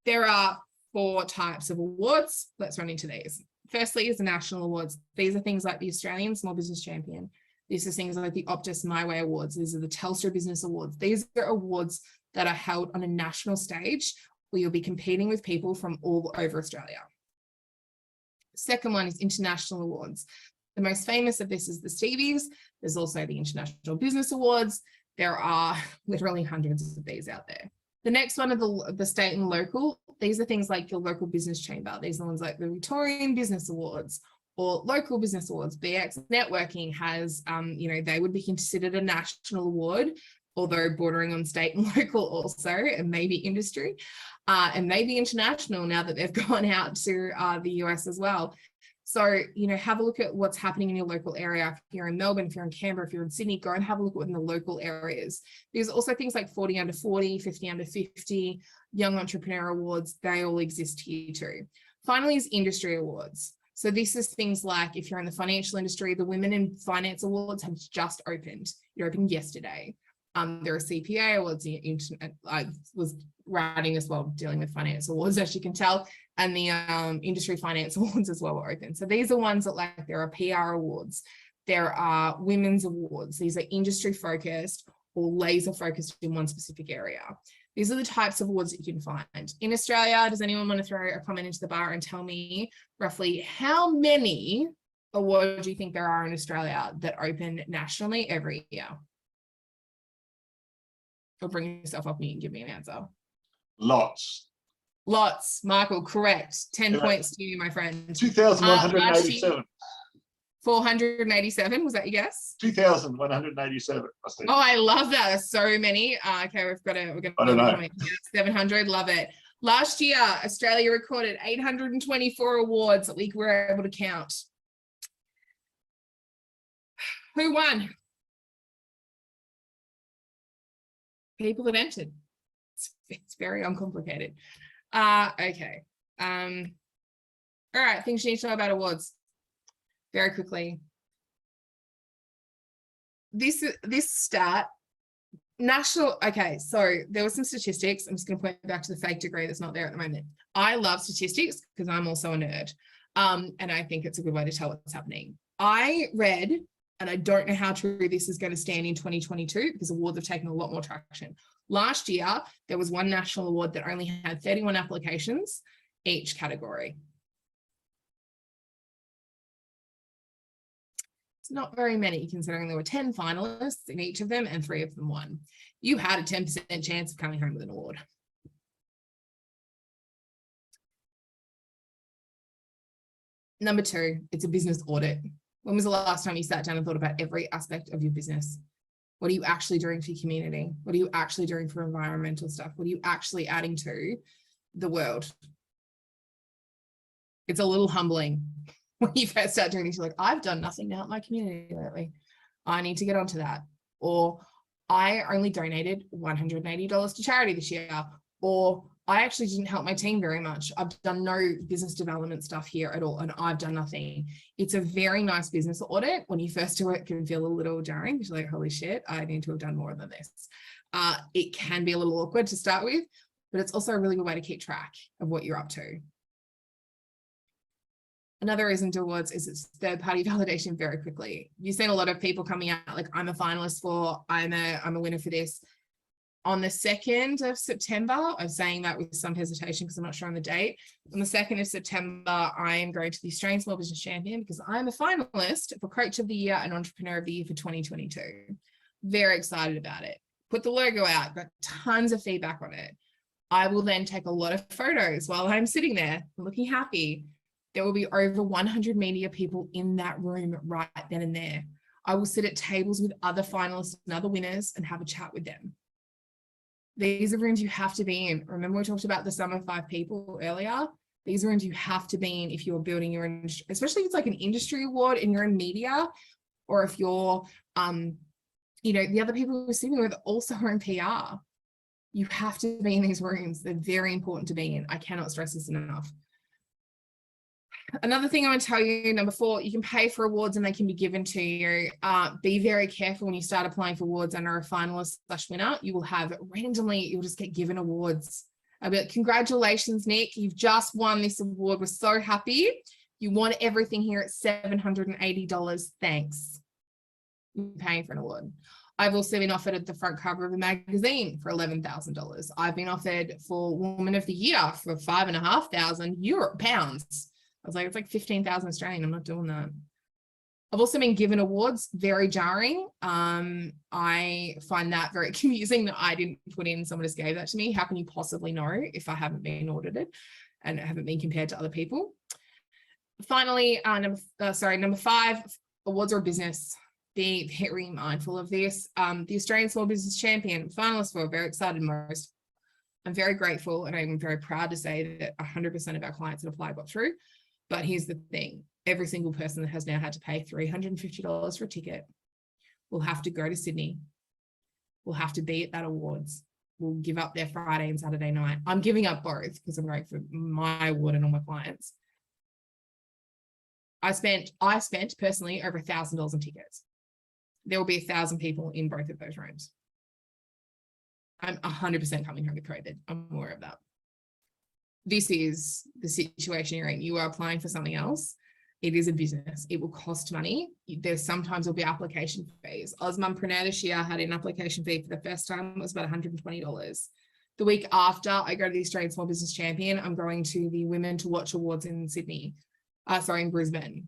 There are 4 types of awards. Let's run into these. Firstly is the national awards. These are things like the Australian Small Business Champion. These are things like the Optus My Way Awards. These are the Telstra Business Awards. These are awards that are held on a national stage where you'll be competing with people from all over Australia. Second one is international awards. The most famous of this is the Stevies. There's also the International Business Awards. There are literally hundreds of these out there. The next one are the state and local. These are things like your local business chamber. These are the ones like the Victorian Business Awards or local business awards. BX Networking has, you know, they would be considered a national award, although bordering on state and local also, and maybe industry, and maybe international now that they've gone out to the US as well. So, you know, have a look at what's happening in your local area. If you're in Melbourne, if you're in Canberra, if you're in Sydney, go and have a look at what in the local areas. There's also things like 40 under 40, 50 under 50, Young Entrepreneur Awards. They all exist here too. Finally is industry awards. So this is things like if you're in the financial industry, the Women in Finance Awards have just opened. It opened yesterday. There are CPA awards. I was writing as well, dealing with finance awards, as you can tell, and the industry finance awards as well are open. So these are ones that, like, there are PR awards, there are women's awards. These are industry focused or laser focused in one specific area. These are the types of awards that you can find. In Australia, does anyone want to throw a comment into the bar and tell me roughly how many awards do you think there are in Australia that open nationally every year? Or bring yourself up and give me an answer. Lots. Lots. Michael, correct. 10 Yeah. points to you, my friend. 2,187. 487, was that your guess? 2,187. Oh, I love that. There's so many. Okay, we're gonna I don't know. 700, love it. Last year, Australia recorded 824 awards that we were able to count. Who won? People that entered. It's very uncomplicated. Okay. All right, things you need to know about awards very quickly. This stat, national, okay, so there were some statistics. I'm just going to point back to the fake degree that's not there at the moment. I love statistics because I'm also a nerd. And I think it's a good way to tell what's happening. I read, and I don't know how true this is going to stand in 2022 because awards have taken a lot more traction. Last year, there was one national award that only had 31 applications each category. It's not very many, considering there were 10 finalists in each of them and 3 of them won. You had a 10% chance of coming home with an award. Number 2, it's a business audit. When was the last time you sat down and thought about every aspect of your business? What are you actually doing for your community? What are you actually doing for environmental stuff? What are you actually adding to the world? It's a little humbling when you first start doing this. You're like, I've done nothing to help my community lately. I need to get onto that. Or I only donated $180 to charity this year. Or I actually didn't help my team very much. I've done no business development stuff here at all, and I've done nothing. It's a very nice business audit. When you first do it, it can feel a little jarring. You're like, holy shit, I need to have done more than this. It can be a little awkward to start with, but it's also a really good way to keep track of what you're up to. Another reason to awards is it's third-party validation very quickly. You've seen a lot of people coming out like, I'm a finalist for, I'm a winner for this. On the 2nd of September, I'm saying that with some hesitation because I'm not sure on the date. On the 2nd of September, I am going to the Australian Small Business Champion because I'm a finalist for Coach of the Year and Entrepreneur of the Year for 2022. Very excited about it. Put the logo out, got tons of feedback on it. I will then take a lot of photos while I'm sitting there looking happy. There will be over 100 media people in that room right then and there. I will sit at tables with other finalists and other winners and have a chat with them. These are rooms you have to be in. Remember we talked about the sum of 5 people earlier? These are rooms you have to be in if you're building your industry, especially if it's like an industry award and you're in media, or if you're, the other people we're sitting with also are in PR. You have to be in these rooms. They're very important to be in. I cannot stress this enough. Another thing I want to tell you, number 4, you can pay for awards and they can be given to you. Be very careful when you start applying for awards and are a finalist/winner. You will have randomly, you'll just get given awards. I'll be like, congratulations, Nick, you've just won this award. We're so happy. You want everything here at $780. Thanks. You're paying for an award. I've also been offered at the front cover of a magazine for $11,000. I've been offered for Woman of the Year for £5,500 pounds. I was like, it's like 15,000 Australian. I'm not doing that. I've also been given awards, very jarring. I find that very confusing that I didn't put in, someone just gave that to me. How can you possibly know if I haven't been audited and haven't been compared to other people? Finally, number 5, awards are a business. Be very mindful of this. The Australian Small Business Champion, finalist for, very excited most. I'm very grateful and I'm very proud to say that 100% of our clients that applied got through. But here's the thing, every single person that has now had to pay $350 for a ticket will have to go to Sydney, will have to be at that awards, will give up their Friday and Saturday night. I'm giving up both because I'm going for my award and all my clients. I spent personally over $1,000 on tickets. There will be 1,000 people in both of those rooms. I'm 100% coming home with COVID. I'm aware of that. This is the situation you're in. You are applying for something else. It is a business. It will cost money. Sometimes will be application fees. Osmumpreneur this year had an application fee for the first time. It was about $120. The week after I go to the Australian Small Business Champion, I'm going to the Women to Watch Awards in in Brisbane.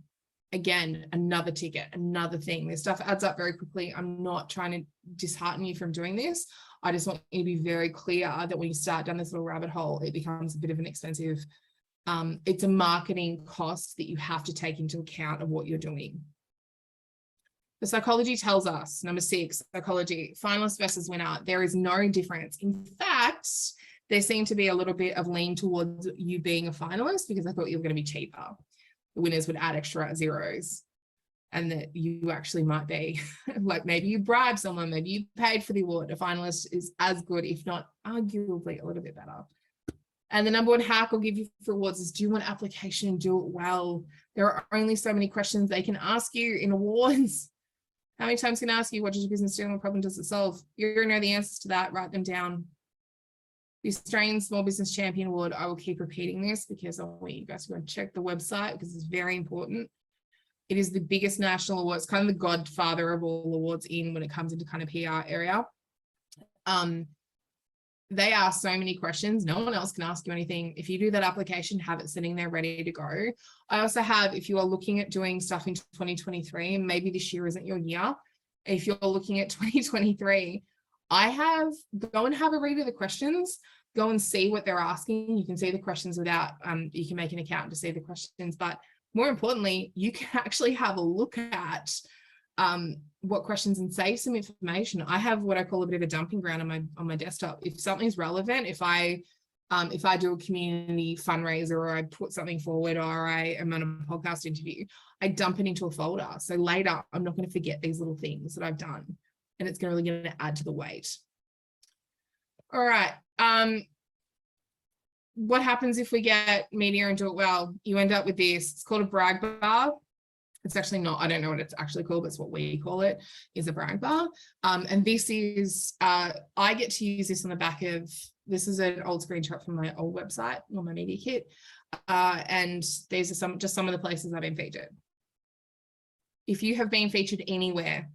Again, another ticket, another thing. This stuff adds up very quickly. I'm not trying to dishearten you from doing this. I just want you to be very clear that when you start down this little rabbit hole, it becomes a bit of an expensive, it's a marketing cost that you have to take into account of what you're doing. The psychology tells us, number 6, psychology, finalist versus winner, there is no difference. In fact, there seemed to be a little bit of lean towards you being a finalist because I thought you were going to be cheaper. The winners would add extra zeros, and that you actually might be like, maybe you bribe someone, maybe you paid for the award. A finalist is as good, if not arguably a little bit better. And the number 1 hack I'll give you for awards is do one application and do it well. There are only so many questions they can ask you in awards. How many times can I ask you, what does your business do and what problem does it solve? You're going to know the answers to that, write them down. The Australian Small Business Champion Award, I will keep repeating this because I want you guys to go and check the website because it's very important. It is the biggest national award. It's kind of the godfather of all awards when it comes into kind of PR area. They ask so many questions. No one else can ask you anything. If you do that application, have it sitting there ready to go. I also have, if you are looking at doing stuff in 2023, and maybe this year isn't your year, if you're looking at 2023, go and have a read of the questions, go and see what they're asking. You can see the questions without, you can make an account to see the questions, but more importantly, you can actually have a look at what questions and save some information. I have what I call a bit of a dumping ground on my desktop. If something's relevant, if I do a community fundraiser or I put something forward or I am on a podcast interview, I dump it into a folder. So later, I'm not going to forget these little things that I've done, and it's really going to add to the weight. All right. What happens if we get media and do it well? You end up with this. It's called a brag bar. It's actually not, I don't know what it's actually called, but it's what we call it, is a brag bar. And this is, I get to use this on the back of, this is an old screenshot from my old website or my media kit. And these are just some of the places I've been featured. If you have been featured anywhere,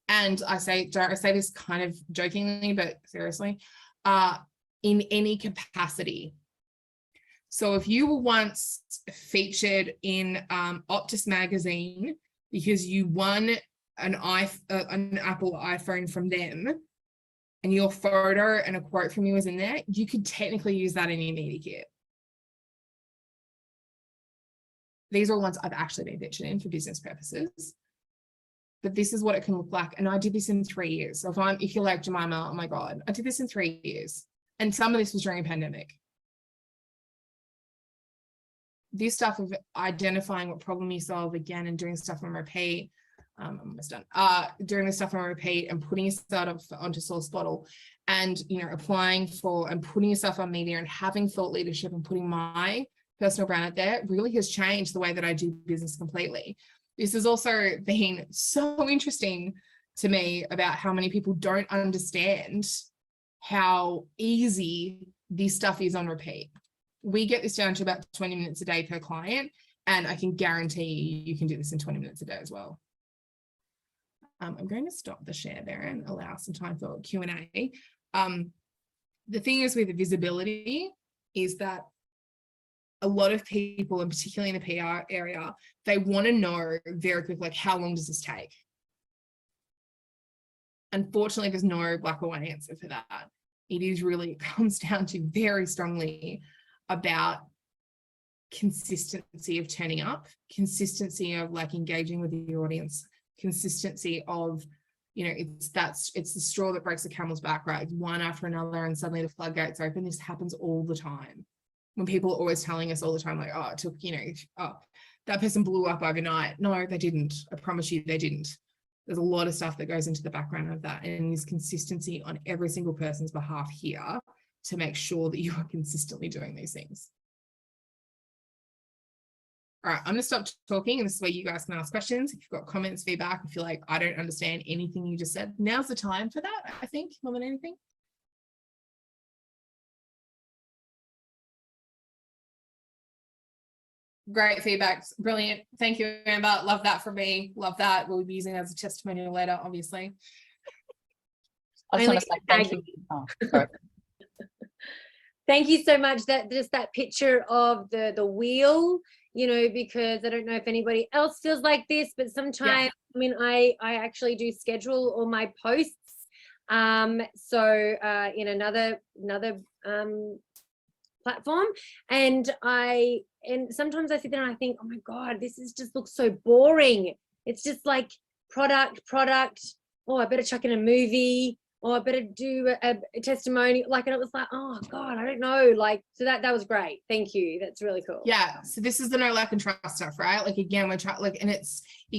and I say this kind of jokingly, but seriously, in any capacity. So if you were once featured in Optus magazine because you won an Apple iPhone from them and your photo and a quote from you was in there, you could technically use that in your media kit. These are ones I've actually been featured in for business purposes. But this is what it can look like. And I did this in 3 years. So if you're like, Jemimah, oh my God, I did this in 3 years. And some of this was during a pandemic. This stuff of identifying what problem you solve again and doing stuff on repeat. I'm almost done. Doing this stuff on repeat and putting yourself onto Source Bottle and, applying for and putting yourself on media and having thought leadership and putting my personal brand out there really has changed the way that I do business completely. This has also been so interesting to me about how many people don't understand how easy this stuff is on repeat. We get this down to about 20 minutes a day per client, and I can guarantee you can do this in 20 minutes a day as well. I'm going to stop the share there and allow some time for Q&A. The thing is with the visibility is that a lot of people, and particularly in the PR area, they want to know very quickly, like, how long does this take? Unfortunately, there's no black or white answer for that. It comes down to very strongly about consistency of turning up, consistency of like engaging with your audience, consistency of, it's the straw that breaks the camel's back, right? One after another, and suddenly the floodgates open. This happens all the time. When people are always telling us all the time, like, oh, it took, that person blew up overnight. No, they didn't. I promise you they didn't. There's a lot of stuff that goes into the background of that, and there's consistency on every single person's behalf here to make sure that you are consistently doing these things. All right, I'm going to stop talking, and this is where you guys can ask questions. If you've got comments, feedback, if you're like, I don't understand anything you just said, now's the time for that, I think, more than anything. Great feedback. Brilliant. Thank you, Amber. Love that from me. Love that. We'll be using it as a testimonial later, obviously. I just want to say thank you. Oh, sorry. Thank you so much. That just that picture of the wheel, you know, because I don't know if anybody else feels like this, but sometimes, I mean, I actually do schedule all my posts. In another platform, and sometimes I sit there and I think, oh my God, this is just looks so boring. It's just like product. Oh, I better chuck in a movie. Oh, I better do a testimony. Like, and it was like, oh God, I don't know. Like, so that was great. Thank you. That's really cool. Yeah. So this is the no, like, and trust stuff, right? Like, again, we're trying, like, and it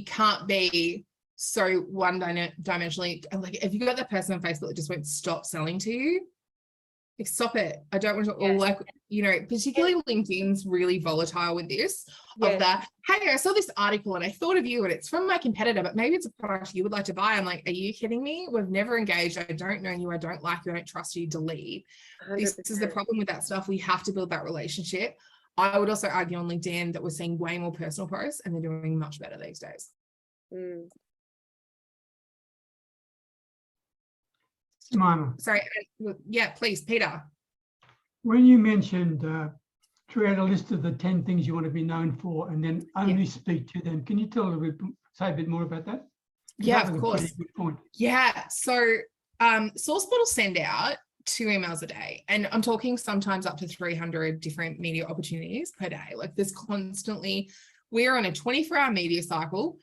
can't be so one-dimensionally. Like, if you got that person on Facebook that just won't stop selling to you, like, stop it. I don't want to all, like, you know, particularly LinkedIn's really volatile with this of that. Hey, I saw this article and I thought of you and it's from my competitor, but maybe it's a product you would like to buy. I'm like, are you kidding me? We've never engaged. I don't know you. I don't like you. I don't trust you. Delete. 100%. This is the problem with that stuff. We have to build that relationship. I would also argue on LinkedIn that we're seeing way more personal posts and they're doing much better these days. Jemimah, Sorry. Yeah, please, Peter. when you mentioned create a list of the 10 things you want to be known for and then only speak to them, can you say a bit more about that? Yeah, that of course. Good point. Yeah. So Sourcebot will send out 2 emails a day, and I'm talking sometimes up to 300 different media opportunities per day. Like, there's constantly, we're on a 24-hour media cycle.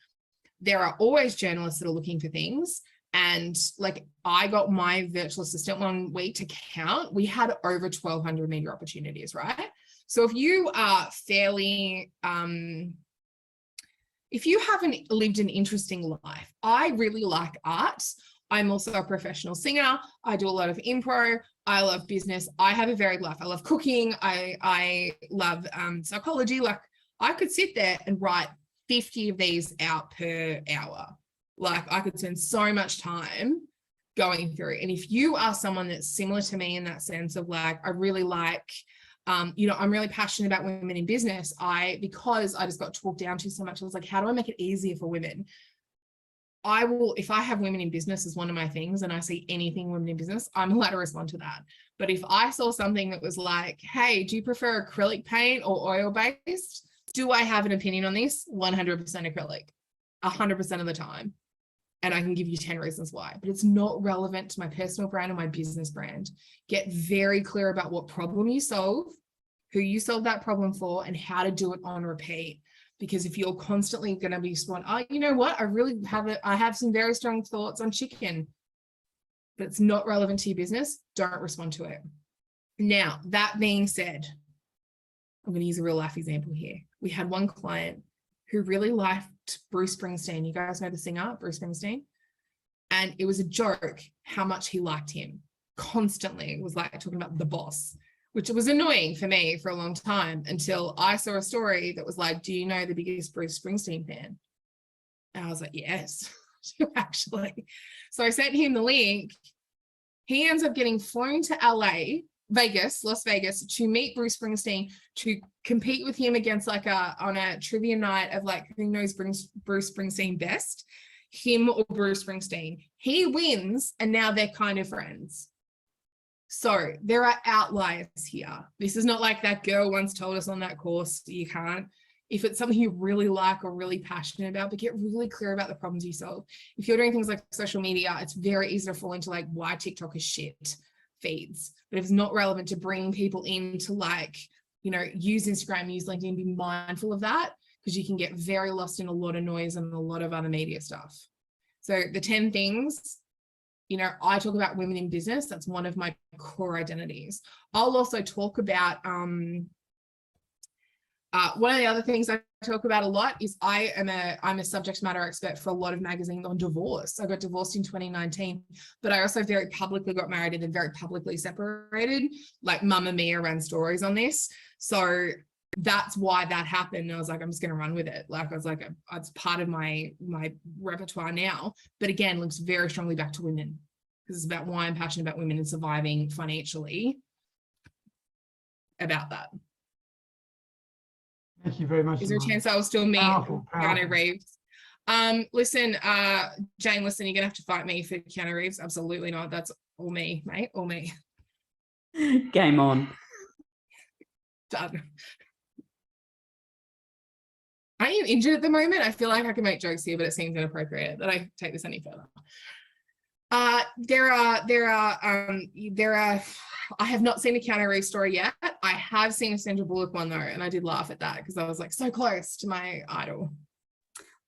There are always journalists that are looking for things. And like, I got my virtual assistant 1 week to count. We had over 1,200 media opportunities, right? So if you are fairly, if you haven't lived an interesting life, I really like art. I'm also a professional singer. I do a lot of improv. I love business. I have a varied life. I love cooking. I love psychology. Like, I could sit there and write 50 of these out per hour. Like, I could spend so much time going through. And if you are someone that's similar to me in that sense of like, I really like, you know, I'm really passionate about women in business. Because I just got talked down to so much, I was like, how do I make it easier for women? I will, if I have women in business as one of my things and I see anything women in business, I'm allowed to respond to that. But if I saw something that was like, hey, do you prefer acrylic paint or oil-based? Do I have an opinion on this? 100% acrylic, 100% of the time. And I can give you 10 reasons why, but it's not relevant to my personal brand or my business brand. Get very clear about what problem you solve, who you solve that problem for, and how to do it on repeat. Because if you're constantly going to be responding, oh, you know what? I have some very strong thoughts on chicken, but it's not relevant to your business. Don't respond to it. Now, that being said, I'm going to use a real life example here. We had one client who really liked Bruce Springsteen. You guys know the singer, Bruce Springsteen? And it was a joke how much he liked him. Constantly. It was like talking about the boss, which was annoying for me for a long time until I saw a story that was like, do you know the biggest Bruce Springsteen fan? And I was like, yes, actually. So I sent him the link. He ends up getting flown to Las Vegas, to meet Bruce Springsteen, to compete with him against on a trivia night of like, who knows Bruce Springsteen best, him or Bruce Springsteen. He wins, and now they're kind of friends. So there are outliers here. This is not like that girl once told us on that course, you can't. If it's something you really like or really passionate about, but get really clear about the problems you solve. If you're doing things like social media, it's very easy to fall into like why TikTok is shit feeds. But if it's not relevant, to bring people in to like, you know, use Instagram, use LinkedIn, be mindful of that, because you can get very lost in a lot of noise and a lot of other media stuff. So the 10 things, you know, I talk about women in business. That's one of my core identities. I'll also talk about One of the other things I talk about a lot is I'm a subject matter expert for a lot of magazines on divorce. I got divorced in 2019, but I also very publicly got married and then very publicly separated. Like Mamma Mia ran stories on this. So that's why that happened. And I was like, I'm just going to run with it. Like I was like, it's part of my repertoire now. But again, links very strongly back to women, because it's about why I'm passionate about women and surviving financially about that. Thank you very much. Is there a chance I will still meet Keanu Reeves? Listen, Jane, listen, you're gonna have to fight me for Keanu Reeves. Absolutely not. That's all me, mate. All me. Game on. Done. Are you injured at the moment? I feel like I can make jokes here, but it seems inappropriate that I take this any further. There are I have not seen a Keanu Reeves story yet. I have seen a Sandra Bullock one though, and I did laugh at that because I was like so close to my idol.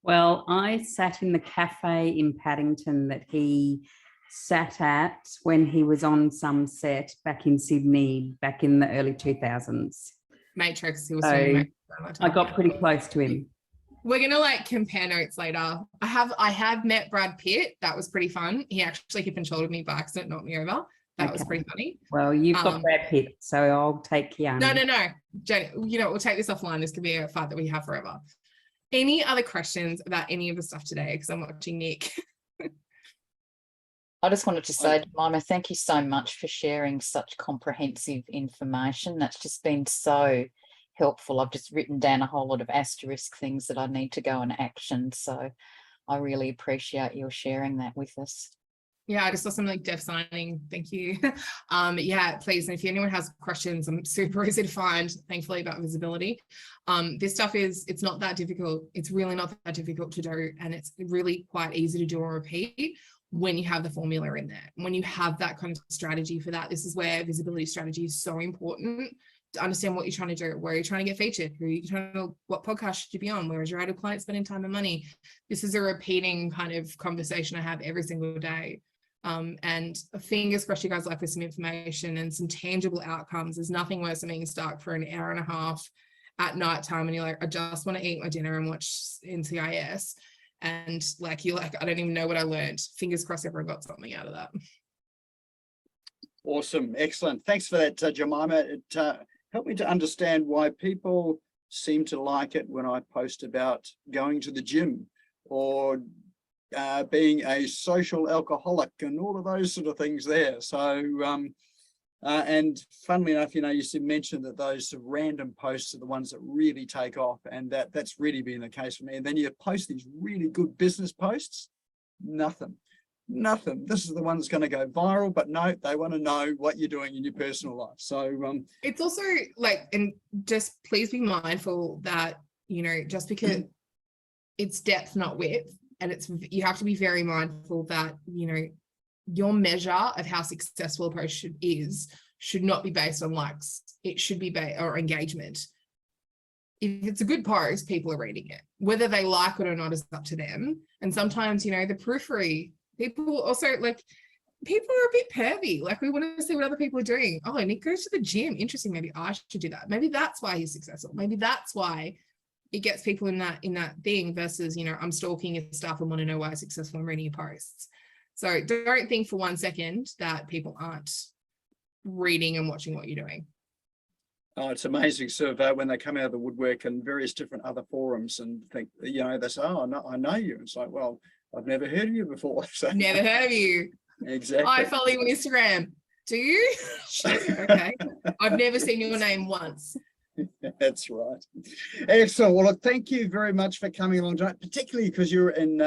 Well, I sat in the cafe in Paddington that he sat at when he was on some set back in Sydney back in the early 2000s. Matrix, he was so I got pretty close to him. We're gonna like compare notes later. I have met Brad Pitt. That was pretty fun. He actually hip and shouldered me by accident, knocked me over. That was pretty funny. Well, you've got Brad Pitt, so I'll take Keanu. No. Jane, you know, we'll take this offline. This could be a fight that we have forever. Any other questions about any of the stuff today? Because I'm watching Nick. I just wanted to say, Jemimah, thank you so much for sharing such comprehensive information. That's just been so helpful. I've just written down a whole lot of asterisk things that I need to go and action. So I really appreciate your sharing that with us. Yeah, I just saw something like deaf signing. Thank you. Yeah, please. And if anyone has questions, I'm super easy to find, thankfully, about visibility. This stuff it's not that difficult. It's really not that difficult to do. And it's really quite easy to do or repeat when you have the formula in there. When you have that kind of strategy for that, this is where visibility strategy is so important. To understand what you're trying to do, where you're trying to get featured, who you're trying to, what podcast should you be on, where is your ideal client spending time and money. This is a repeating kind of conversation I have every single day. And fingers crossed you guys like this some information and some tangible outcomes. There's nothing worse than being stuck for an hour and a half at night time and you're like, I just want to eat my dinner and watch NCIS. And like, you're like, I don't even know what I learned. Fingers crossed everyone got something out of that. Awesome. Excellent. Thanks for that, Jemimah. It helped me to understand why people seem to like it when I post about going to the gym or being a social alcoholic and all of those sort of things there. So, and funnily enough, you know, you mentioned that those sort of random posts are the ones that really take off, and that's really been the case for me. And then you post these really good business posts, nothing. This is the one that's going to go viral, but no, they want to know what you're doing in your personal life. So it's also like, and just please be mindful that, you know, just because it's depth, not width, and you have to be very mindful that, you know, your measure of how successful a post should not be based on likes. It should be or engagement. If it's a good post, people are reading it. Whether they like it or not is up to them. And sometimes, you know, the periphery, people also like, people are a bit pervy. Like, we want to see what other people are doing. Oh, Nick goes to the gym. Interesting. Maybe I should do that. Maybe that's why he's successful. Maybe that's why it gets people in that thing versus, you know, I'm stalking your stuff and want to know why I'm successful and reading your posts. So don't think for 1 second that people aren't reading and watching what you're doing. Oh, it's amazing sort of when they come out of the woodwork and various different other forums and think, you know, they say, oh, no, I know you. It's like, well, I've never heard of you before. So, never heard of you. Exactly. I follow you on Instagram. Do you? Okay. I've never seen your name once. That's right. Excellent. Well, thank you very much for coming along tonight, particularly because you're in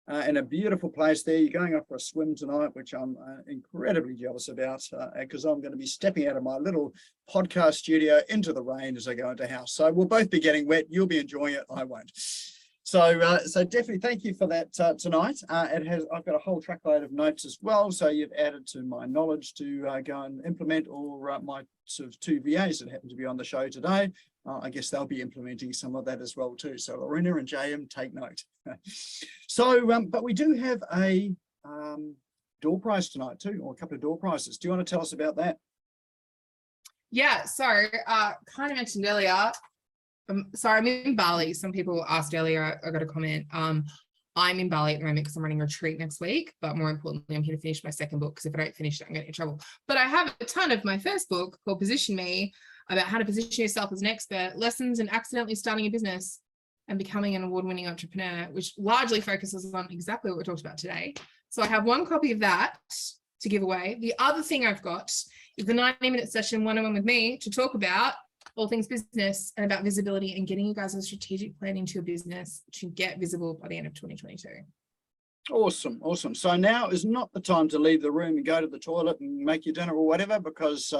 a beautiful place there. You're going off for a swim tonight, which I'm incredibly jealous about because I'm going to be stepping out of my little podcast studio into the rain as I go into house. So we'll both be getting wet. You'll be enjoying it. I won't. So definitely thank you for that tonight. I've got a whole truckload of notes as well. So you've added to my knowledge to go and implement all my sort of 2 VAs that happen to be on the show today. I guess they'll be implementing some of that as well too. So Lorena and JM, take note. So, but we do have a door prize tonight too, or a couple of door prizes. Do you want to tell us about that? Yeah, so kind of mentioned earlier, Sorry, I'm in Bali. Some people asked earlier, I got a comment. I'm in Bali at the moment because I'm running a retreat next week, but more importantly, I'm here to finish my second book, because if I don't finish it, I'm going to get in trouble. But I have a ton of my first book called Position Me, about how to position yourself as an expert, lessons in accidentally starting a business and becoming an award-winning entrepreneur, which largely focuses on exactly what we talked about today. So I have one copy of that to give away. The other thing I've got is the 90-minute session one-on-one with me to talk about all things business and about visibility and getting you guys a strategic plan into your business to get visible by the end of 2022. Awesome, awesome. So now is not the time to leave the room and go to the toilet and make your dinner or whatever, because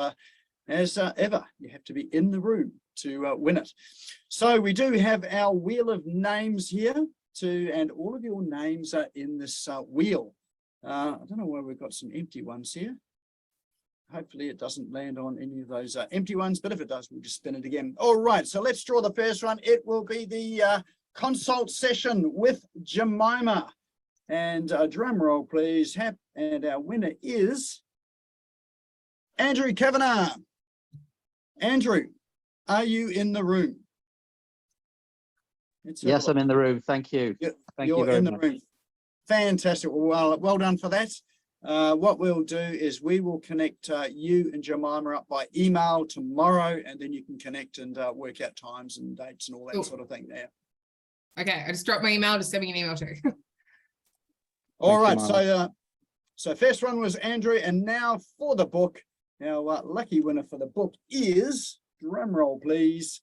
as ever, you have to be in the room to win it. So we do have our wheel of names here and all of your names are in this wheel. I don't know why we've got some empty ones here. Hopefully it doesn't land on any of those empty ones, but if it does, we'll just spin it again. All right, so let's draw the first one. It will be the consult session with Jemimah. And drum roll, please. And our winner is Andrew Kavanagh. Andrew, are you in the room? Yes, I'm in the room. Thank you. Thank you very much. Room. Fantastic. Well done for that. What we'll do is we will connect you and Jemimah up by email tomorrow, and then you can connect and work out times and dates and all that sort of thing there. Okay, I just dropped my email. Just send me an email too. All right, so first one was Andrew, and now for the book. Our lucky winner for the book is, drum roll please,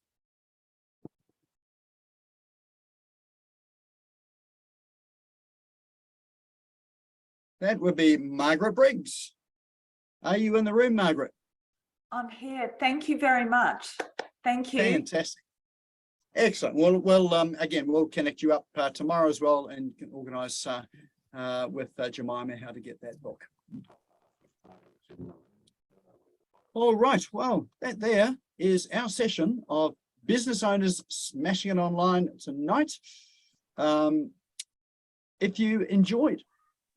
that would be Margaret Briggs. Are you in the room, Margaret? I'm here. Thank you very much. Thank you. Fantastic. Excellent. Well, again, we'll connect you up tomorrow as well, and can organise with Jemimah how to get that book. All right. Well, that there is our session of business owners smashing it online tonight. If you enjoyed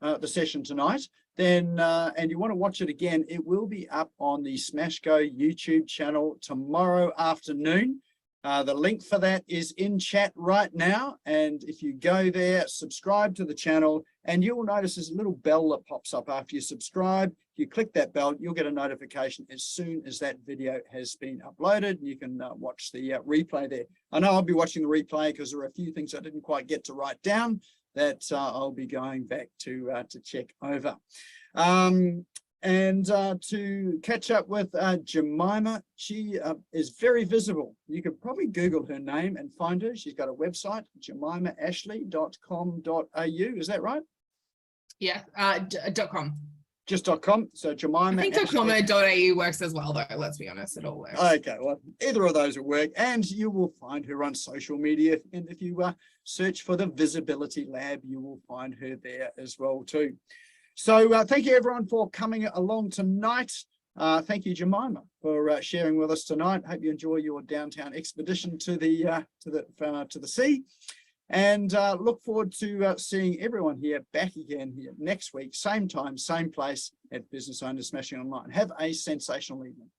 the session tonight, then and you want to watch it again, it will be up on the Smash Go YouTube channel tomorrow afternoon. The link for that is in chat right now, and if you go there, subscribe to the channel, and you'll notice there's a little bell that pops up after you subscribe. If you click that bell, you'll get a notification as soon as that video has been uploaded. You can watch the replay there. I know I'll be watching the replay because there are a few things I didn't quite get to write down that I'll be going back to check over. And to catch up with Jemimah, she is very visible. You could probably Google her name and find her. She's got a website, jemimahashleigh.com.au. Is that right? Yeah, .com. Just .com. So Jemimah. I think .com.au works as well, though. Let's be honest, it all works. Okay, well, either of those will work, and you will find her on social media. And if you search for the Visibility Lab, you will find her there as well too. So thank you everyone for coming along tonight. Thank you, Jemimah, for sharing with us tonight. Hope you enjoy your downtown expedition to the sea, and look forward to seeing everyone here back again here next week, same time, same place at Business Owners Smashing Online. Have a sensational evening.